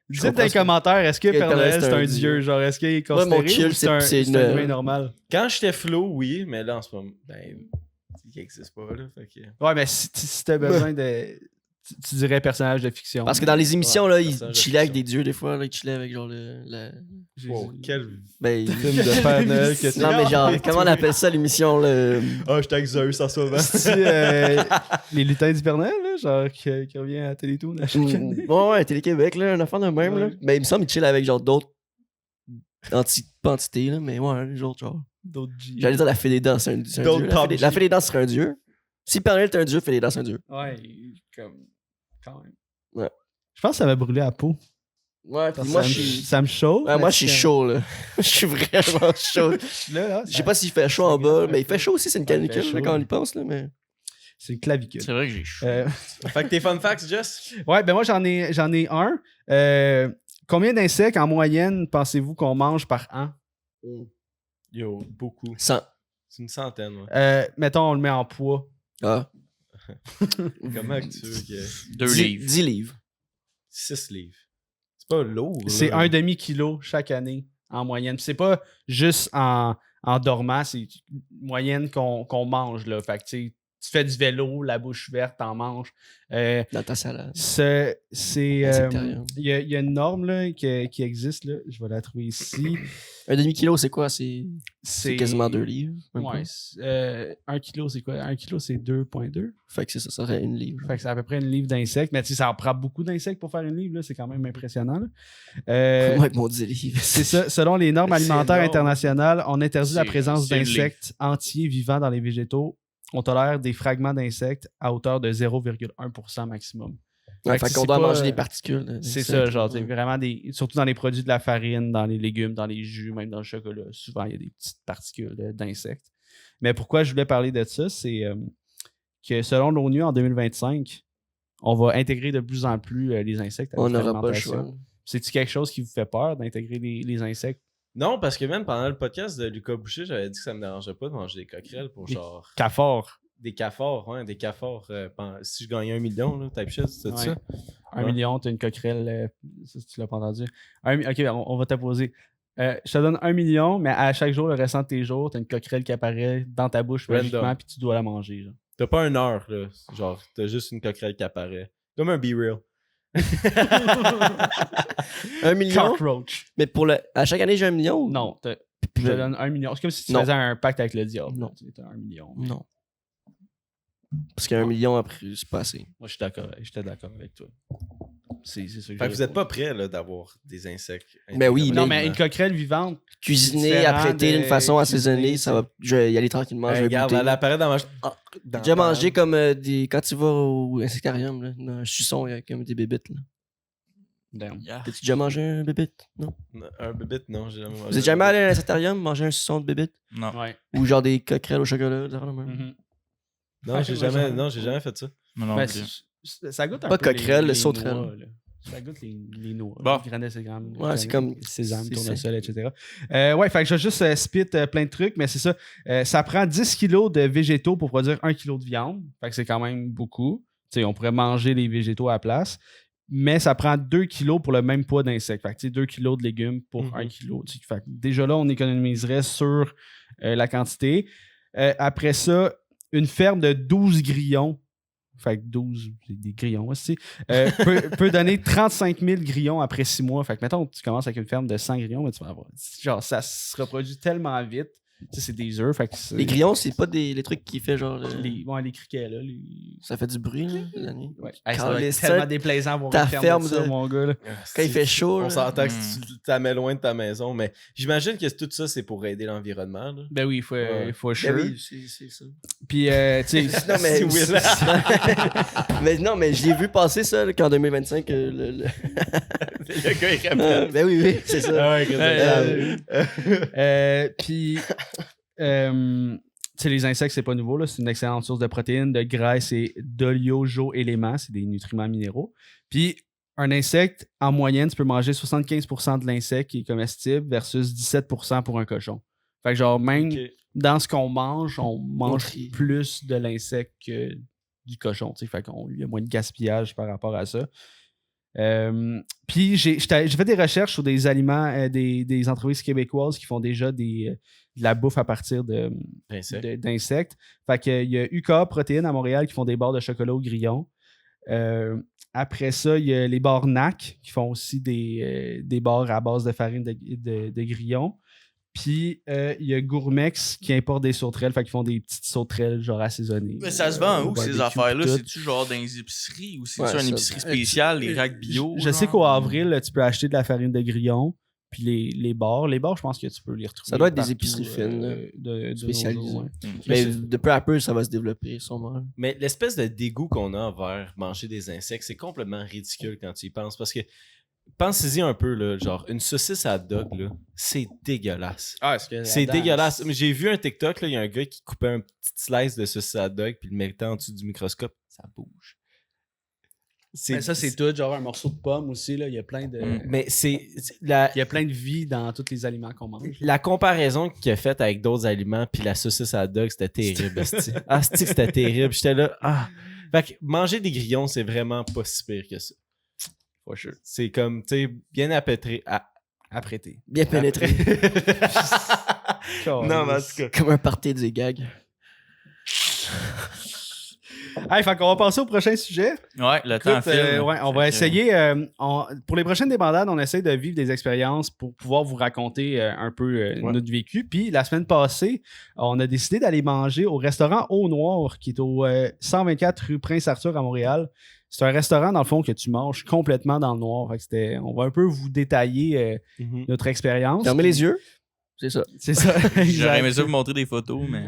Je
Dites dans
comprends
les
ce que-
commentaires, est-ce que
que
Père Noël c'est un
dieu.
dieu? Genre, est-ce qu'il est
Ouais, mon
considéré
kill,
ou c'est un,
c'est
c'est un
une-
humain normal?
Quand j'étais flow, oui, mais là, en ce moment, ben, il n'existe pas, là. Fait que...
Ouais, mais si t'as besoin de. Tu dirais personnage de fiction.
Parce que dans les émissions, là, il
personnage de
chillait avec
fiction.
des dieux, des fois. Là, il chillait avec genre
Oh, quel...
Ben, il-
film de Père Noël que
Non, mais genre, comment on appelle ça l'émission, là?
Ah, j'étais avec Zeus en ce moment.
les lutins du Père Noël, là, genre, qui revient à Télétoon à chaque année.
Ouais, Télé-Québec, là, un enfant de même, là.
Ouais.
Ben, il me semble qu'il chill avec genre d'autres pas entités, là, mais ouais, les autres, genre.
D'autres G.
J'allais dire la fée des dents, c'est un dieu.
D'autres
La fée des-
top
La
G.
fée des dents serait un dieu. Si Père Noël est un dieu, fée des dents, c'est un dieu.
Ouais, comme. Quand même.
Ouais.
Je pense que ça m'a brûlé la peau.
Ouais,
Parce
puis
que
moi,
ça,
je
me,
suis.
ça me chauffe.
Ouais, moi,
mais
je suis
c'est-
chaud, là. Je suis vraiment chaud.
Là,
Je sais pas s'il fait chaud en bas, mais il fait chaud aussi, c'est une
Ouais, il fait
canicule, là,
chaud.
quand on y pense, là, mais.
C'est une clavicule.
C'est vrai que j'ai chaud.
Fait que tes fun facts, Jess?
Ouais, ben moi, j'en ai un. Combien d'insectes en moyenne pensez-vous qu'on mange par an?
Yo, beaucoup.
100.
C'est une centaine, ouais.
Mettons, on le met en poids.
Ah.
Comment que tu veux que...
2 livres.
10 livres.
6 livres. C'est pas lourd,
C'est
là.
un demi-kilo chaque année en moyenne. Puis c'est pas juste en dormant, c'est une moyenne qu'on mange. Là. Fait que tu fais du vélo, la bouche ouverte, t'en manges.
Dans ta salade.
C'est
Insectarium.
il y a une norme là, qui existe. Là. Je vais la trouver ici.
Un demi-kilo, c'est quoi? C'est quasiment 2 livres. même
Ouais.
pas.
1 kilo, c'est quoi? 1 kilo, c'est 2,2.
Fait que ça serait une livre.
Fait que c'est à peu près une livre d'insectes. Mais tu sais, ça en prend beaucoup d'insectes pour faire une livre. Là. C'est quand même impressionnant. Là.
Moi, avec mon 10 livres.
C'est ça. Selon les normes
C'est
alimentaires
énorme.
internationales, on interdit la
C'est-
présence
c'est le
d'insectes entiers vivants dans les végétaux. On tolère des fragments d'insectes à hauteur de 0,1% maximum.
Ouais,
Fait
fait
que
qu'on
c'est
doit
pas-
manger des particules.
C'est ça, genre, t'sais, vraiment surtout dans les produits de la farine, dans les légumes, dans les jus, même dans le chocolat. Souvent, il y a des petites particules d'insectes. Mais pourquoi je voulais parler de ça, c'est que selon l'ONU, en 2025, on va intégrer de plus en plus les insectes à
On
notre
n'aura pas le
alimentation.
choix.
C'est-tu quelque chose qui vous fait peur d'intégrer les insectes?
Non, parce que même pendant le podcast de Lucas Boucher, j'avais dit que ça me dérangeait pas de manger des coquerelles pour
Des
genre...
Cafards.
Des cafards, ouais, des cafards. Si je gagnais 1 million, là, type shit, c'est
Ouais.
ça?
1
Ouais.
million, t'as une coquerelle. Ça, tu l'as pas entendu. Ok, on va t'apposer. Je te donne 1 million, mais à chaque jour, le restant de tes jours, t'as une coquerelle qui apparaît dans ta bouche magiquement,
Random.
puis tu dois la manger. Genre.
T'as pas une heure, là. Genre, t'as juste une coquerelle qui apparaît. Comme un Be-Real.
1 million?
Cockroach.
Mais à chaque année, j'ai 1 million? ou-
Non, je te donne 1 million. C'est comme si tu
Non.
faisais un pacte avec le diable.
Non.
Tu as 1 million.
Non. Parce qu'un million après, c'est pas assez.
Moi, j'étais d'accord avec toi. C'est ça que
Fait que
j'allais
vous êtes
dire.
pas prêts, là, d'avoir des insectes.
Ben oui,
Non,
mais-
mais une coquerelle vivante.
Cuisiner,
différent
apprêter
de
d'une façon
cuisiner,
assaisonnée, ça va. Je vais y aller tranquillement, je vais
Regarde,
goûter.
elle apparaît dans ma...
Ah,
dans
J'ai déjà
ta-
mangé comme des. Quand tu vas au insectarium, là, dans un suçon, il y a comme des bébites. Là.
Damn.
T'as-tu déjà mangé un bébite? Non.
Un bébite, non, j'ai jamais mangé.
Vous êtes jamais allé à l'insectarium manger un suçon de bébite?
Non.
Ouais.
Ou genre des coquerelles au chocolat? Des affaires de même?
Mhm.
Non, j'ai jamais fait ça.
Non, non
Ben,
plus.
ça goûte un
Pas
peu
coquerelle,
les
sauterelle.
noix, là. Ça goûte les noix.
Bon.
Graines de sésame.
Ouais, c'est comme-
Sésame,
c'est
tournesol, etc. Ouais, fait que je vais juste spit plein de trucs, mais c'est ça. Ça prend 10 kilos de végétaux pour produire 1 kilo de viande. Fait que c'est quand même beaucoup. T'sais, on pourrait manger les végétaux à la place. Mais ça prend 2 kilos pour le même poids d'insectes. Fait que 2 kilos de légumes pour 1 kilo. Fait que déjà là, on économiserait sur la quantité. Après ça, une ferme de 12 grillons. Fait que 12, c'est des grillons aussi. peut donner 35 000 grillons après 6 mois. Fait que mettons, tu commences avec une ferme de 100 grillons, mais tu vas avoir. Genre, ça se reproduit tellement vite. Tu sais, c'est des œufs. Fait que c'est-
Les grillons, c'est pas les trucs qui fait genre.
les criquets, là.
Ça fait du bruit, là, la nuit.
Ouais. Hey, ça doit être
Caliste,
tellement déplaisant pour
ta
une ferme
ferme
de ça,
de-
mon gars. Là.
Quand il fait chaud,
On
là.
s'entend que tu la mets loin de ta maison, mais j'imagine que tout ça, c'est pour aider l'environnement. là.
Ben oui, il faut
Ouais.
sure.
Ben oui, c'est ça.
Puis, tu sais,
Non, mais.
C'est Will.
mais non, mais je l'ai vu passer ça, là, qu'en 2025.
Le gars, il répète.
Ben oui, c'est ça.
Ah ouais, que
puis, tu sais, les insectes, c'est pas nouveau. Là. C'est une excellente source de protéines, de graisse et d'oliojo-éléments. C'est des nutriments minéraux. Puis, un insecte, en moyenne, tu peux manger 75% de l'insecte qui est comestible versus 17% pour un cochon. Fait que genre, même
Ok.
dans ce qu'on mange, on mange
trie.
plus de l'insecte que du cochon. Fait qu'il y a moins de gaspillage par rapport à ça. Puis j'ai fait des recherches sur des aliments, des entreprises québécoises qui font déjà de la bouffe à partir d'insectes. Fait qu'il y a UKA Protéines à Montréal qui font des barres de chocolat au grillon. Après ça, il y a les bars NAC qui font aussi des barres à base de farine de grillon. Puis il y a Gourmex qui importe des sauterelles, fait qu'ils font des petites sauterelles genre assaisonnées.
Mais ça se vend où,
barbecue,
ces affaires-là?
tout.
C'est-tu genre dans les épiceries ou c'est-tu
Ouais,
une
ça,
épicerie spéciale, les racks bio?
Je sais
genre?
qu'au avril, tu peux acheter de la farine de grillon. Puis les bars, je pense que tu peux les retrouver.
Ça doit être des
partout,
épiceries fines,
de
spécialisées.
nos jours, ouais.
Mais de peu à peu, ça va se développer, sûrement.
Mais l'espèce de dégoût qu'on a envers manger des insectes, c'est complètement ridicule quand tu y penses. Parce que, pensez-y un peu, là, genre, une saucisse à dog, là, c'est dégueulasse.
Ah, est-ce que
C'est
là-dedans,
dégueulasse. Mais j'ai vu un TikTok, là, il y a un gars qui coupait un petit slice de saucisse à dog, puis le mettait en dessous du microscope, ça bouge.
Mais ça, c'est tout. Genre un morceau de pomme aussi. Là. Il y a plein de.
Mais c'est
Il y a plein de vie dans tous les aliments qu'on mange.
la comparaison qu'il a faite avec d'autres aliments, puis la saucisse à dog, c'était terrible. esti. Asti, c'était terrible. J'étais là. Ah. Fait que manger des grillons, c'est vraiment pas si pire que ça. For sure. C'est comme, tu sais, bien apprêté. Apprêté.
Bien pénétré.
Non, mais en tout cas.
Comme un party des gags.
Hey, fait qu'on va passer au prochain sujet.
Ouais, le temps
Écoute,
file.
ouais, on va essayer. Pour les prochaines débandades, on essaie de vivre des expériences pour pouvoir vous raconter un peu notre vécu. Puis la semaine passée, on a décidé d'aller manger au restaurant Au Noir, qui est au 124 rue Prince-Arthur à Montréal. C'est un restaurant, dans le fond, que tu manges complètement dans le noir. Fait que on va un peu vous détailler notre expérience.
Fermez les yeux. C'est ça.
C'est ça.
J'aurais aimé ça vous montrer des photos, mais.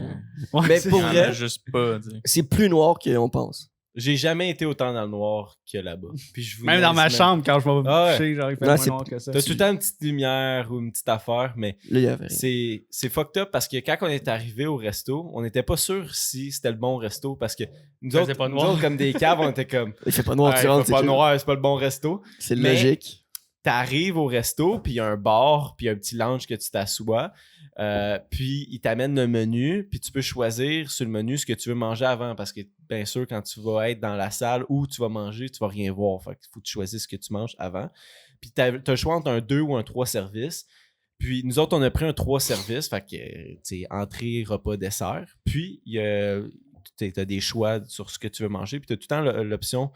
Ouais,
Mais
c'est-
pour
Il y en
vrai,
a juste pas, tu sais.
c'est plus noir qu'on pense.
J'ai jamais été autant dans le noir que là-bas. Puis je vous
Même dans ma
laisse,
chambre, quand je vais me
Ah ouais.
coucher, genre, il fait
Non,
moins
c'est-
noir que ça.
T'as tout le temps une petite lumière ou une petite affaire, mais
Là, il y avait rien.
c'est fucked up parce que quand on est arrivé au resto, on n'était pas sûr si c'était le bon resto parce que nous
faisait
autres,
pas
nous
noir.
autres, comme des caves, on était comme
Il fait pas noir,
ouais,
tu rentres,
fait pas
c'est
noir, c'est pas le bon resto.
C'est
Mais-
logique.
T'arrives au resto, puis il y a un bar, puis un petit lounge que tu t'assois, puis il t'amène le menu, puis tu peux choisir sur le menu ce que tu veux manger avant, parce que bien sûr, quand tu vas être dans la salle où tu vas manger, tu vas rien voir. Fait qu'il faut que tu choisisses ce que tu manges avant. Puis t'as le choix entre un 2 ou un 3 services. Puis nous autres, on a pris un 3 services, fait que, tu sais, entrée, repas, dessert. Puis t'as des choix sur ce que tu veux manger, puis t'as tout le temps l'option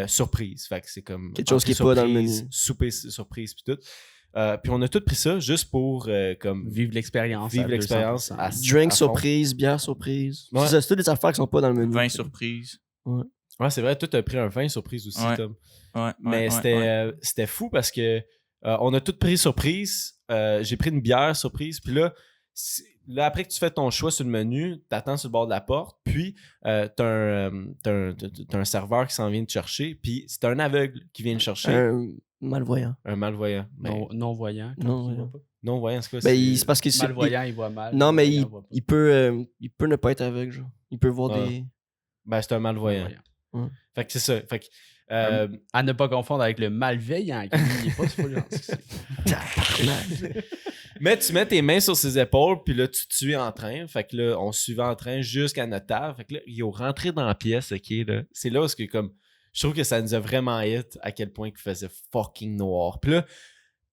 surprise. Fait que c'est comme
Quelque chose qui est
entrée
pas dans le
surprise,
menu.
souper surprise, puis tout. Puis on a tout pris ça juste pour comme
Vivre l'expérience.
vivre
à
l'expérience
200%.
à
Drink
fond.
surprise, bière surprise.
Ouais.
C'est toutes des affaires qui sont pas dans le menu.
20 surprises.
Ouais, c'est vrai, toi, t'as pris un vin surprise aussi,
Ouais.
Tom.
Ouais,
Mais
ouais, ouais.
c'était fou parce que on a tout pris surprise. J'ai pris une bière surprise. Puis là, après que tu fais ton choix sur le menu, t'attends sur le bord de la porte. Puis t'as un serveur qui s'en vient te chercher. Puis c'est un aveugle qui vient te chercher.
Un malvoyant.
Un malvoyant.
Non-voyant.
Non,
Non-voyant, c'est quoi?
Ben, c'est parce que c'est.
Malvoyant, il voit mal.
Non, mais
Malvoyant, voit pas.
il peut ne pas être aveugle, genre. Il peut voir
Ouais.
des.
Ben, c'est un malvoyant.
Ouais.
Fait que c'est ça. Fait que,
À ne pas confondre avec le malveillant, qui il est pas trop gentil.
mais tu mets tes mains sur ses épaules, puis là, tu te suis en train. Fait que là, on se suivait en train jusqu'à notre table. Fait que là, ils ont rentré dans la pièce, OK, là. C'est là où c'est que, comme, je trouve que ça nous a vraiment hit à quel point il faisait fucking noir. Puis là, tu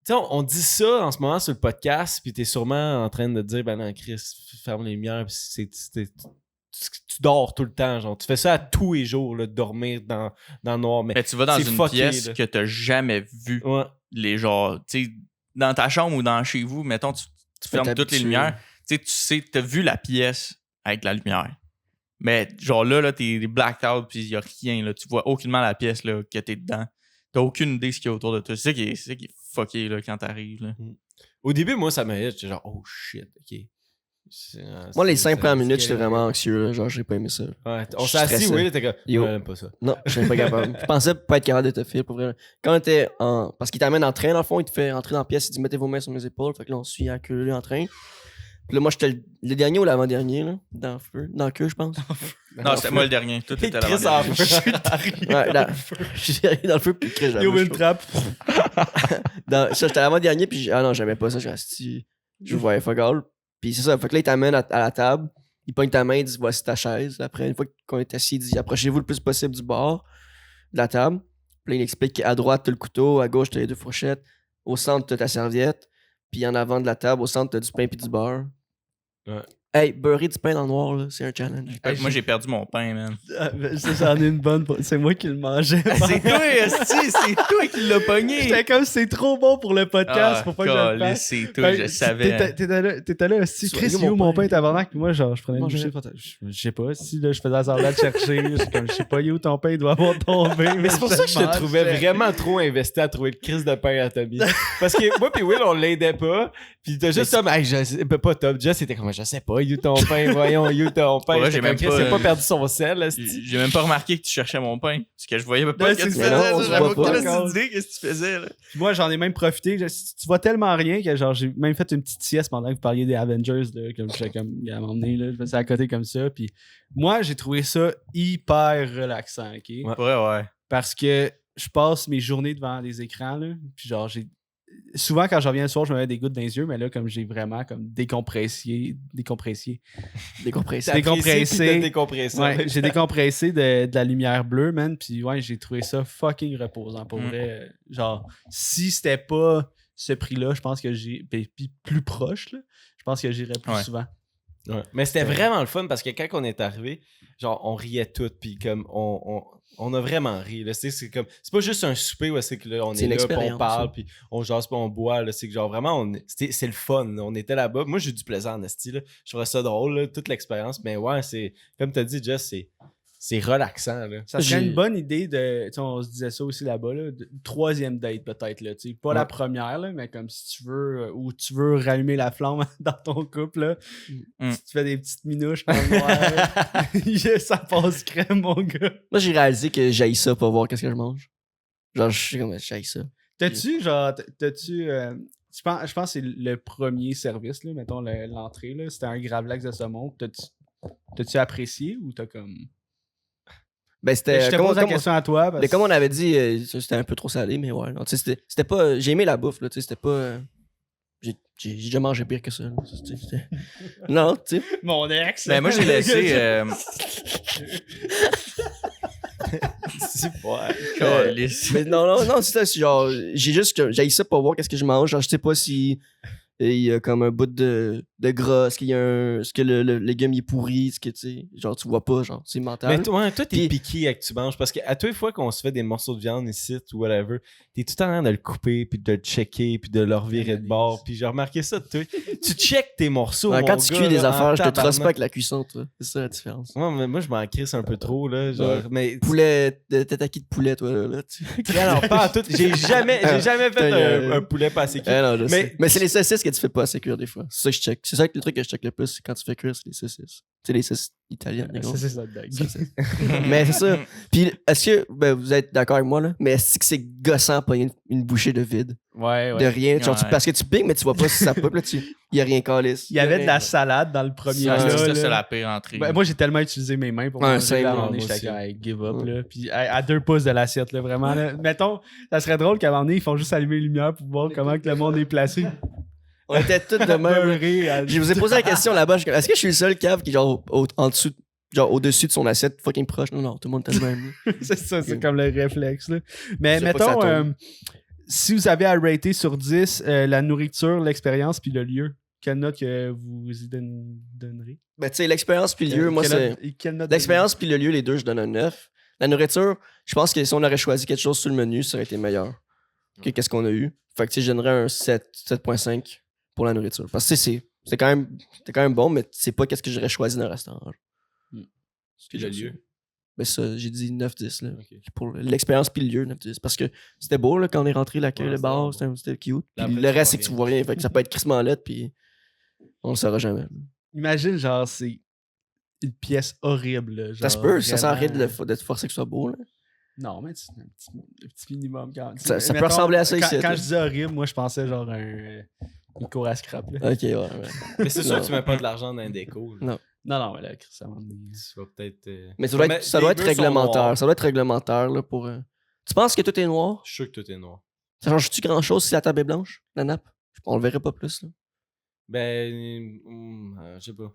sais, on dit ça en ce moment sur le podcast, puis t'es sûrement en train de dire, ben non, Chris, ferme les lumières, puis tu dors tout le temps, genre. Tu fais ça à tous les jours, là, de dormir dans le noir. Mais
Mais tu vas dans
c'est
une
fucké,
pièce
là.
que t'as jamais vue.
ouais.
Les genres, tu sais, dans ta chambre ou dans chez vous, mettons, tu fermes toutes les
t'habituer.
lumières. Tu sais, t'as vu la pièce avec la lumière. Mais genre là t'es blacked out puis y a rien, là. Tu vois aucunement la pièce, là, que t'es dedans. T'as aucune idée de ce qu'il y a autour de toi. C'est ça qui est fucké, là, quand t'arrives, là.
Au début, moi, ça m'a hit. J'étais genre, oh shit, OK.
Moi, les 5 premières minutes,
c'est-
j'étais vraiment anxieux, là. Genre, j'ai pas aimé ça.
Ouais, on
Je
s'est assis,
stressais.
oui, t'es comme,
Yo.
j'aime pas ça.
Non, je suis pas capable. Je pensais pas être capable de te faire pour vrai. Quand on était en. Parce qu'il t'amène en train, dans le fond, il te fait rentrer dans la pièce, il dit mettez vos mains sur mes épaules. Fait que là, on suit à queue en train. Puis là, moi, j'étais le dernier ou l'avant-dernier, là. Dans le feu. Dans le queue, je pense.
Non, c'était moi le dernier. Tout était
Chris
là.
en feu.
Ouais, là. J'ai arrivé dans le feu, puis Chris, j'avais
Il ouvre
chaud.
une trappe.
Ça, j'étais l'avant-dernier, puis ah non, j'aimais pas ça. Je suis resté. Je voyais fuck all. Puis c'est ça. Fait que là, il t'amène à la table. Il pogne ta main, il dit voici ta chaise. Après, une fois qu'on est assis, il dit approchez-vous le plus possible du bord de la table. Puis là, il explique qu'à droite, t'as le couteau, à gauche, t'as les 2 fourchettes, au centre, t'as ta serviette, puis en avant de la table, au centre, t'as du pain puis du beurre.
Ouais.
Hey, beurrer du pain dans le noir, là, c'est un challenge.
Moi, j'ai perdu mon pain, man.
J'en ai une bonne. C'est moi qui le mangeais.
C'est toi, esti, c'est toi qui l'as pogné.
J'étais comme c'est trop bon pour le podcast, faut pas que je le fasse.
C'est toi, je savais.
T'étais là, si
Soyez
Chris,
mon
il où mon
pain.
pain tabarnak? Puis moi, genre, je prenais une
Mange-le.
bouchée. Je sais pas, si là, je faisais semblant de chercher, je suis comme, je sais pas, où ton pain, il doit avoir tombé.
Mais c'est pour ça que je te trouvais vraiment trop investi à trouver le crise de pain à Tommy. Parce que moi pis Will, on l'aidait pas. Pis t'as juste Tom, hey, pas Tom, Jess c'était comme, je sais pas, you ton pain, voyons, you ton pain.
Ouais,
J'étais comme, Chris, il a pas perdu son sel, là, c'ti.
J'ai même pas remarqué que tu cherchais mon pain. Parce que je voyais pas
Ouais,
ce que tu
c'est
faisais.
ça,
on
ça,
se
J'avais
voit pas.
aucune idée qu'est-ce que tu faisais, là.
Puis moi, j'en ai même profité. Tu vois tellement rien que genre j'ai même fait une petite sieste pendant que vous parliez des Avengers. Là, comme j'étais comme à m'emmener, là, je faisais à côté comme ça. Puis moi, j'ai trouvé ça hyper relaxant, ok?
Ouais.
Ouais.
Parce que je passe mes journées devant les écrans, là. Puis genre, souvent, quand je reviens le soir, je me mets des gouttes dans les yeux, mais là, comme j'ai vraiment comme décompressé.
Décompressé.
T'as apprécié, puis t'as décompressé.
Ouais, j'ai décompressé de la lumière bleue, man. Puis ouais, j'ai trouvé ça fucking reposant. Pour vrai, genre, si c'était pas ce prix-là, je pense que puis plus proche, là, je pense que j'irais plus
Ouais.
souvent.
Ouais. Mais c'était vraiment le fun parce que quand on est arrivé, genre, on riait tout, puis comme, on a vraiment ri, là. C'est comme, c'est pas juste un souper où c'est que là, on
C'est
est là, puis on
l'expérience,
parle,
ça.
puis on jase, puis on boit, là. C'est que genre, vraiment, c'est le fun, là. On était là-bas. Moi, j'ai eu du plaisir en esti, là. Je trouvais ça drôle, là, toute l'expérience. Mais ouais, c'est, comme t'as dit, Jess, c'est relaxant, là.
Ça serait
J'ai-
une bonne idée de. Tu sais, on se disait ça aussi là-bas, là, troisième date peut-être, là. Tu sais, pas la
Ouais.
première, là, mais comme si tu veux. Ou tu veux rallumer la flamme dans ton couple, là.
Mm.
Si tu fais des petites minouches dans le noir, ça passe crème, mon gars.
Moi, j'ai réalisé que j'haïs ça pour voir qu'est-ce que je mange. Genre, je suis comme, j'haïs ça.
T'as-tu, genre. Je pense que c'est le premier service, là, mettons l'entrée, là. C'était un gravlax de saumon. T'as-tu apprécié ou t'as comme.
Ben,
Je
c'était.
te pose la question à toi.
Mais comme on avait dit, c'était un peu trop salé, mais ouais. Non, tu sais, c'était pas. J'ai aimé la bouffe, là. Tu sais, c'était pas. J'ai déjà mangé pire que ça. Là. Non, tu sais.
Mon ex.
Ben, moi, j'ai laissé.
C'est pas.
Calisse.
Mais non, c'est ça. C'est genre, j'ai juste. J'haïs ça pour voir qu'est-ce que je mange. Genre, je sais pas si. Il y a comme un bout de gras, est-ce qu'il y a est-ce que le légume il est pourri, est-ce que tu sais, genre tu vois pas, genre c'est mental.
Mais toi, t'es
Puis-
piqué avec tu manges parce qu'à toutes les fois qu'on se fait des morceaux de viande ici ou whatever, t'es tout le temps en train de le couper, puis de le checker, puis de le revirer de bord. Puis j'ai remarqué ça de toi. Tu checkes tes morceaux.
Ouais,
mon
quand tu
gars,
cuis des
là, en
affaires, je te
tabarnak.
trosse pas avec la cuisson, toi. C'est ça la différence.
Moi, je m'en crisse un peu trop, là. Genre,
Ouais.
mais.
Poulet, tataki de poulet, toi, là.
Alors, pas en tout. J'ai jamais fait
Putain,
un poulet pas assez cuit.
Non, je
Mais-
sais. Mais c'est les saucisses que tu fais pas assez cuire des fois. C'est ça que je check. C'est ça que le truc que je check le plus, c'est quand tu fais cuire, c'est les saucisses. C'est les saucisses italiennes. les gros.
C'est ça, Doug.
Mais c'est ça. Puis est-ce que vous êtes d'accord avec moi là? Mais est-ce que c'est gossant à pogner une bouchée de vide?
Ouais,
De rien. Genre,
Ouais.
parce que tu piques, mais tu vois pas si ça pop là dessus. Il y a rien calisse.
Il y avait de la salade dans le premier
Ouais,
plat,
Ça,
là.
c'est la pire entrée.
Ben, moi, j'ai tellement utilisé mes mains pour
Ouais,
manger
same,
là, à un
moi
moment donné,
aussi.
j'étais comme, hey, give up,
Ouais.
là. Puis à 2 pouces de l'assiette, là, vraiment, là. Mettons, ça serait drôle qu'à un moment donné, ils font juste allumer les lumières pour voir comment que le monde est placé.
On était tous de même.
Beurré,
Je vous ai posé la question là-bas. Est-ce que je suis le seul cave qui est genre en dessous, genre au-dessus de son assiette fucking proche? Non, tout le monde était le même.
c'est ça, c'est comme le réflexe, là. Mais
Je sais pas que ça
mettons,
tombe.
si vous avez à rater sur 10 la nourriture, l'expérience puis le lieu, quelle note que vous y donnerez?
Ben, tu sais, l'expérience puis le lieu, moi, c'est.
Quelle note
L'expérience puis le lieu, les deux, je donne un 9. La nourriture, je pense que si on aurait choisi quelque chose sur le menu, ça aurait été meilleur que qu'est-ce qu'on a eu. Fait que, tu sais, je donnerais un 7.5 pour la nourriture. Parce que, tu sais, c'était quand même bon, mais c'est pas qu'est-ce que j'aurais choisi dans un restaurant. Ce que
Le
j'ai
lieu.
reçu. Ben ça, j'ai dit 9-10 là.
Ok.
Pour l'expérience puis le lieu, 9-10. Parce que c'était beau là, quand on est rentré, l'accueil,
Ouais,
le
c'était
bar,
bon.
c'était cute.
Là,
Puis
après,
le
tu
reste,
vois
c'est que tu
rien.
vois rien. Fait que ça peut être crissement lettre, puis on le saura jamais.
Imagine, genre, c'est une pièce horrible, là,
Ça se
genre,
peut, ça sert à rien
vraiment.
de te forcer que ce soit beau. Là.
Non, mais c'est un petit minimum quand même.
Ça peut
Mettons,
ressembler à ça
quand,
ici,
Quand
là.
je dis horrible, moi, je pensais genre une cour à scrap, là.
Ok, ouais.
Mais c'est sûr
Non.
que tu mets pas de l'argent dans un déco. là.
Non.
Non, mais là, Chris, ça m'a donné.
Tu vas peut-être.
Mais ça doit être, ça doit être réglementaire. Ça doit être réglementaire là, pour. Tu penses que tout est noir?
Je suis sûr que tout est noir.
Ça change-tu grand-chose si la table est blanche, la nappe? On le verrait pas plus. Là.
Ben, je sais pas.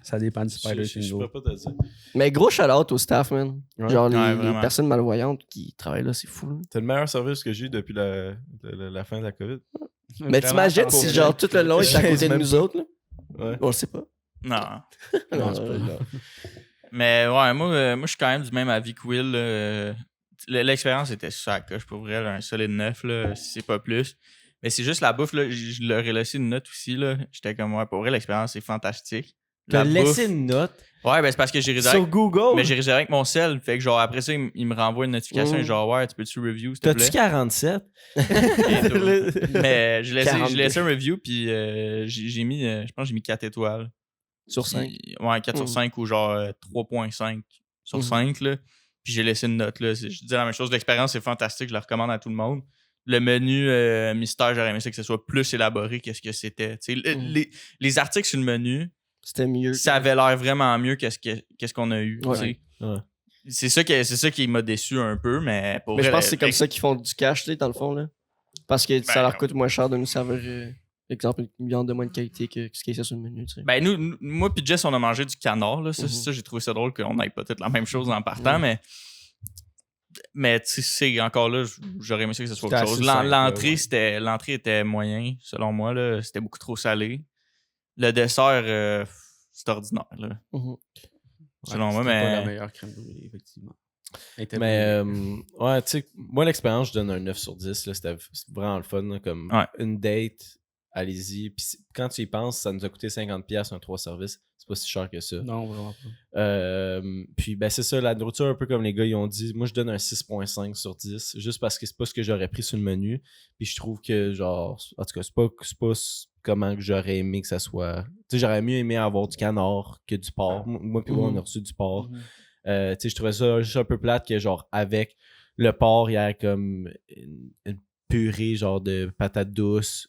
Ça dépend du
Je
Spider
je
Single.
pourrais pas te dire.
Mais gros shout-out au staff, man.
Ouais.
Genre, les
vraiment.
personnes malvoyantes qui travaillent là, c'est fou. Là.
C'est le meilleur service que j'ai eu depuis la fin de la COVID.
Mais t'imagines si, genre, tout le long, ils étaient à côté de nous autres, là?
Ouais.
On le sait pas.
Non.
Non,
c'est pas
non.
Mais ouais, moi, je suis quand même du même avis que Will. L'expérience était sur la coche pour vrai, là, un solide 9, là, si c'est pas plus. Mais c'est juste la bouffe, là, je leur ai laissé une note aussi. Là. J'étais comme, ouais, pour vrai, l'expérience est fantastique.
T'as
La
laissé
bouffe-
une note
Ouais, ben c'est parce que j'ai réservé.
sur Google.
Mais j'ai réservé avec mon sel. Fait que genre, après ça, il me renvoie une notification.
Mm.
Genre, ouais, tu peux-tu review, s'il te plaît?
T'as-tu 47?
Mais j'ai
42.
laissé un review, puis j'ai mis, je pense que j'ai mis 4 étoiles.
Sur 5.
Ouais, 4 sur 5 ou genre 3.5 sur 5. Là. Puis j'ai laissé une note. Là. Je dis la même chose. L'expérience est fantastique. Je la recommande à tout le monde. Le menu mystère, j'aurais aimé ça que ce soit plus élaboré que ce que c'était. Les articles sur le menu,
C'était mieux.
ça avait l'air vraiment mieux qu'est-ce qu'on a eu.
Ouais.
tu sais.
Ouais.
C'est ça qui m'a déçu un peu, mais pour
Mais je
vrai,
pense que c'est comme ça qu'ils font du cash, tu sais, dans le fond, là. Parce que ça leur coûte moins cher de nous servir, exemple, une viande de moins de qualité que ce qu'il y a sur le menu, tu sais.
Ben, moi puis Jess, on a mangé du canard. Là. Ça,
Mhm.
ça, j'ai trouvé ça drôle qu'on n'aille pas toutes la même chose en partant, mais tu sais, encore là, j'aurais aimé ça que ce soit
C'était
autre chose.
assez simple,
L'entrée était moyen, selon moi. Là. C'était beaucoup trop salé. Le dessert, c'est ordinaire, là,
Mhm.
selon moi.
C'était pas la
Mais
meilleure crème brûlée, effectivement. Elle était
Mais
brûlée.
ouais, tu sais, moi l'expérience, je donne un 9 sur 10. Là, c'était vraiment le fun. Là, comme
Ouais.
une date, allez-y. Puis quand tu y penses, ça nous a coûté 50$ un 3 services. C'est pas si cher que ça.
Non, vraiment pas.
Puis ben c'est ça, la nourriture, un peu comme les gars ils ont dit. Moi, je donne un 6.5 sur 10. Juste parce que c'est pas ce que j'aurais pris sur le menu. Puis je trouve que, genre, en tout cas, c'est pas comment que j'aurais aimé que ça soit. Tu sais, j'aurais mieux aimé avoir du canard que du porc. Moi, puis moi, on a reçu du porc.
Mhm.
Tu sais, je trouvais ça juste un peu plate que, genre, avec le porc, il y a comme une purée, genre, de patates douces,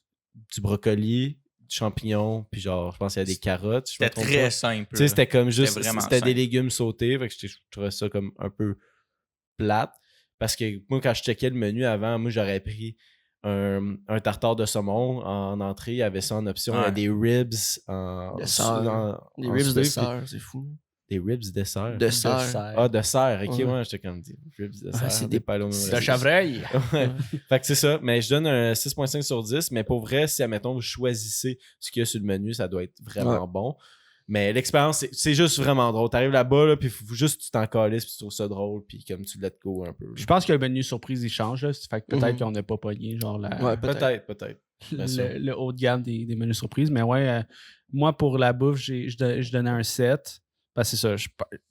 du brocoli, du champignon, puis genre, je pense qu'il y a des carottes. je me
c'était
trompe
très
pas.
simple.
Tu sais, c'était comme juste,
vraiment
c'était des
simple.
légumes sautés, fait que je trouvais ça comme un peu plate. Parce que moi, quand je checkais le menu avant, moi, j'aurais pris un tartare de saumon en entrée, il y avait ça en option. Il y a
Ouais.
des ribs en
Dessert. Des
en
ribs de
souper,
serre, c'est fou.
puis Des ribs de serre.
De serre.
Ah, de serre, ok,
Ouais.
ouais, j'étais comme des ribs de serre.
c'est
on
des-
est pas allé au même
c'est
De
restaurant.
chevreuil.
Ouais. Fait que c'est ça. Mais je donne un 6.5 sur 10. Mais pour vrai, si, admettons, vous choisissez ce qu'il y a sur le menu, ça doit être vraiment bon. Mais l'expérience, c'est juste vraiment drôle. T'arrives là-bas, là, puis faut juste que tu t'en calisses, puis tu trouves ça drôle, puis comme tu let go un peu. là.
Je pense que le menu surprise, il change. Là. Fait que peut-être
Mhm.
qu'on n'a pas pogné genre la,
Ouais,
Peut-être. Bien sûr.
le haut de gamme des menus surprises. Mais ouais, moi, pour la bouffe, je donnais un 7. Parce que c'est ça.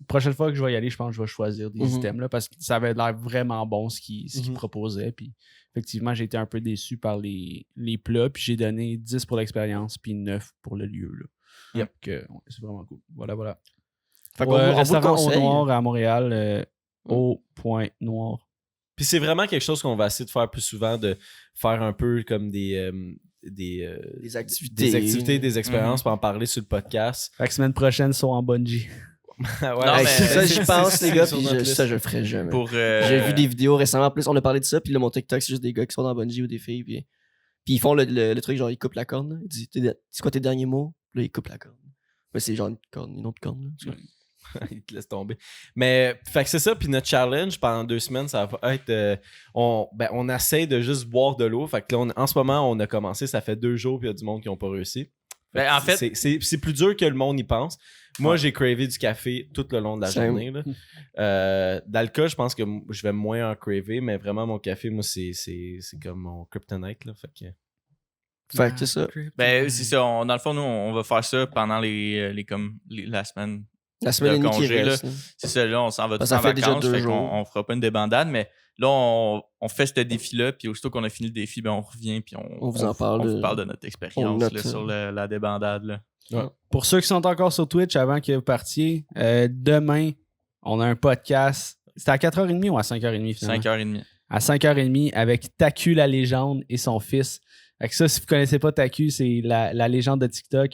Prochaine fois que je vais y aller, je pense que je vais choisir des
Mhm.
items là, parce que ça avait l'air vraiment bon ce qu'ils
Mhm.
proposaient. Puis effectivement, j'ai été un peu déçu par les plats. Puis j'ai donné 10 pour l'expérience, puis 9 pour le lieu. Là.
Yep.
Donc, ouais, c'est vraiment cool. Voilà.
Fait qu'on on vous
Restaurant au
conseille.
noir à Montréal, au point noir.
Puis c'est vraiment quelque chose qu'on va essayer de faire plus souvent, de faire un peu comme des
activités.
des expériences, pour en parler sur le podcast.
La semaine prochaine, sont en bungee.
Ouais,
Non,
Hey,
mais-
ça, j'y pense, les gars,
sur
puis
notre liste.
ça, je le ferai jamais.
Pour,
J'ai vu des vidéos récemment, en plus, on a parlé de ça, puis là, mon TikTok, c'est juste des gars qui sont dans bungee ou des filles, puis ils font le truc, genre, ils coupent la corne, là. Ils disent, c'est quoi tes derniers mots? Puis là, ils coupent la corne. Mais c'est genre une corne, une autre corne, là.
Il te laisse tomber. Mais, fait que c'est ça. Puis notre challenge pendant 2 semaines, ça va être. On essaie de juste boire de l'eau. Fait que là, en ce moment, on a commencé. Ça fait 2 jours, puis il y a du monde qui n'ont pas réussi.
Ben, en fait,
c'est plus dur que le monde y pense. Moi,
Ouais.
j'ai cravé du café tout le long de la
Same.
journée. Là. D'alcool, je pense que je vais moins en craver, mais vraiment, mon café, moi, c'est comme mon kryptonite. Là. Fait que.
Fait que c'est ça.
ben, c'est ça. Dans le fond, nous, on va faire ça pendant la semaine.
La semaine
Le
et demie qui
congé, là.
reste. Là.
C'est ça, là, on s'en va tous
Ça
en
fait déjà
vacances,
2
fait qu'on
jours.
on fera pas une débandade, mais là, on fait ce défi-là, puis aussitôt qu'on a fini le défi, ben, on revient, puis
On vous en parle
on
de-
vous parle de notre
on
expérience
note
là,
ça.
sur la débandade. Là.
Pour ceux qui sont encore sur Twitch avant que vous partiez, demain, on a un podcast. C'était à 4h30 ou à 5h30 finalement?
5h30.
À 5h30 avec Taku la légende et son fils. Fait que ça, si vous ne connaissez pas Taku, c'est la légende de TikTok.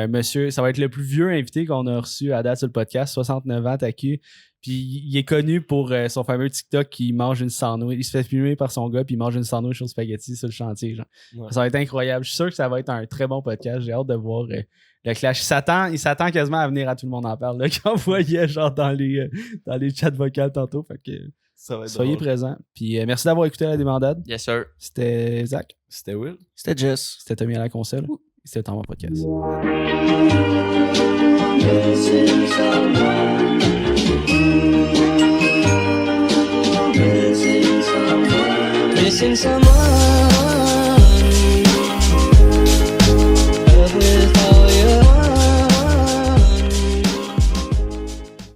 Monsieur, ça va être le plus vieux invité qu'on a reçu à date sur le podcast, 69 ans, Taku. Puis il est connu pour son fameux TikTok qui mange une sandwich. Il se fait filmer par son gars puis il mange une sandwich au spaghetti sur le chantier. Genre.
Ouais.
Ça va être incroyable. Je suis sûr que ça va être un très bon podcast. J'ai hâte de voir le clash. Il s'attend quasiment à venir à Tout le monde en parle. Là, qu'on voyait genre dans les chats vocaux tantôt. Fait que
Ça va être
soyez
drôle.
présents. Puis merci d'avoir écouté la débandade.
Yes, sir.
C'était Zach.
C'était Will.
C'était Jess.
C'était Tommy à la console. C'était Thomas Podcast.
Missing someone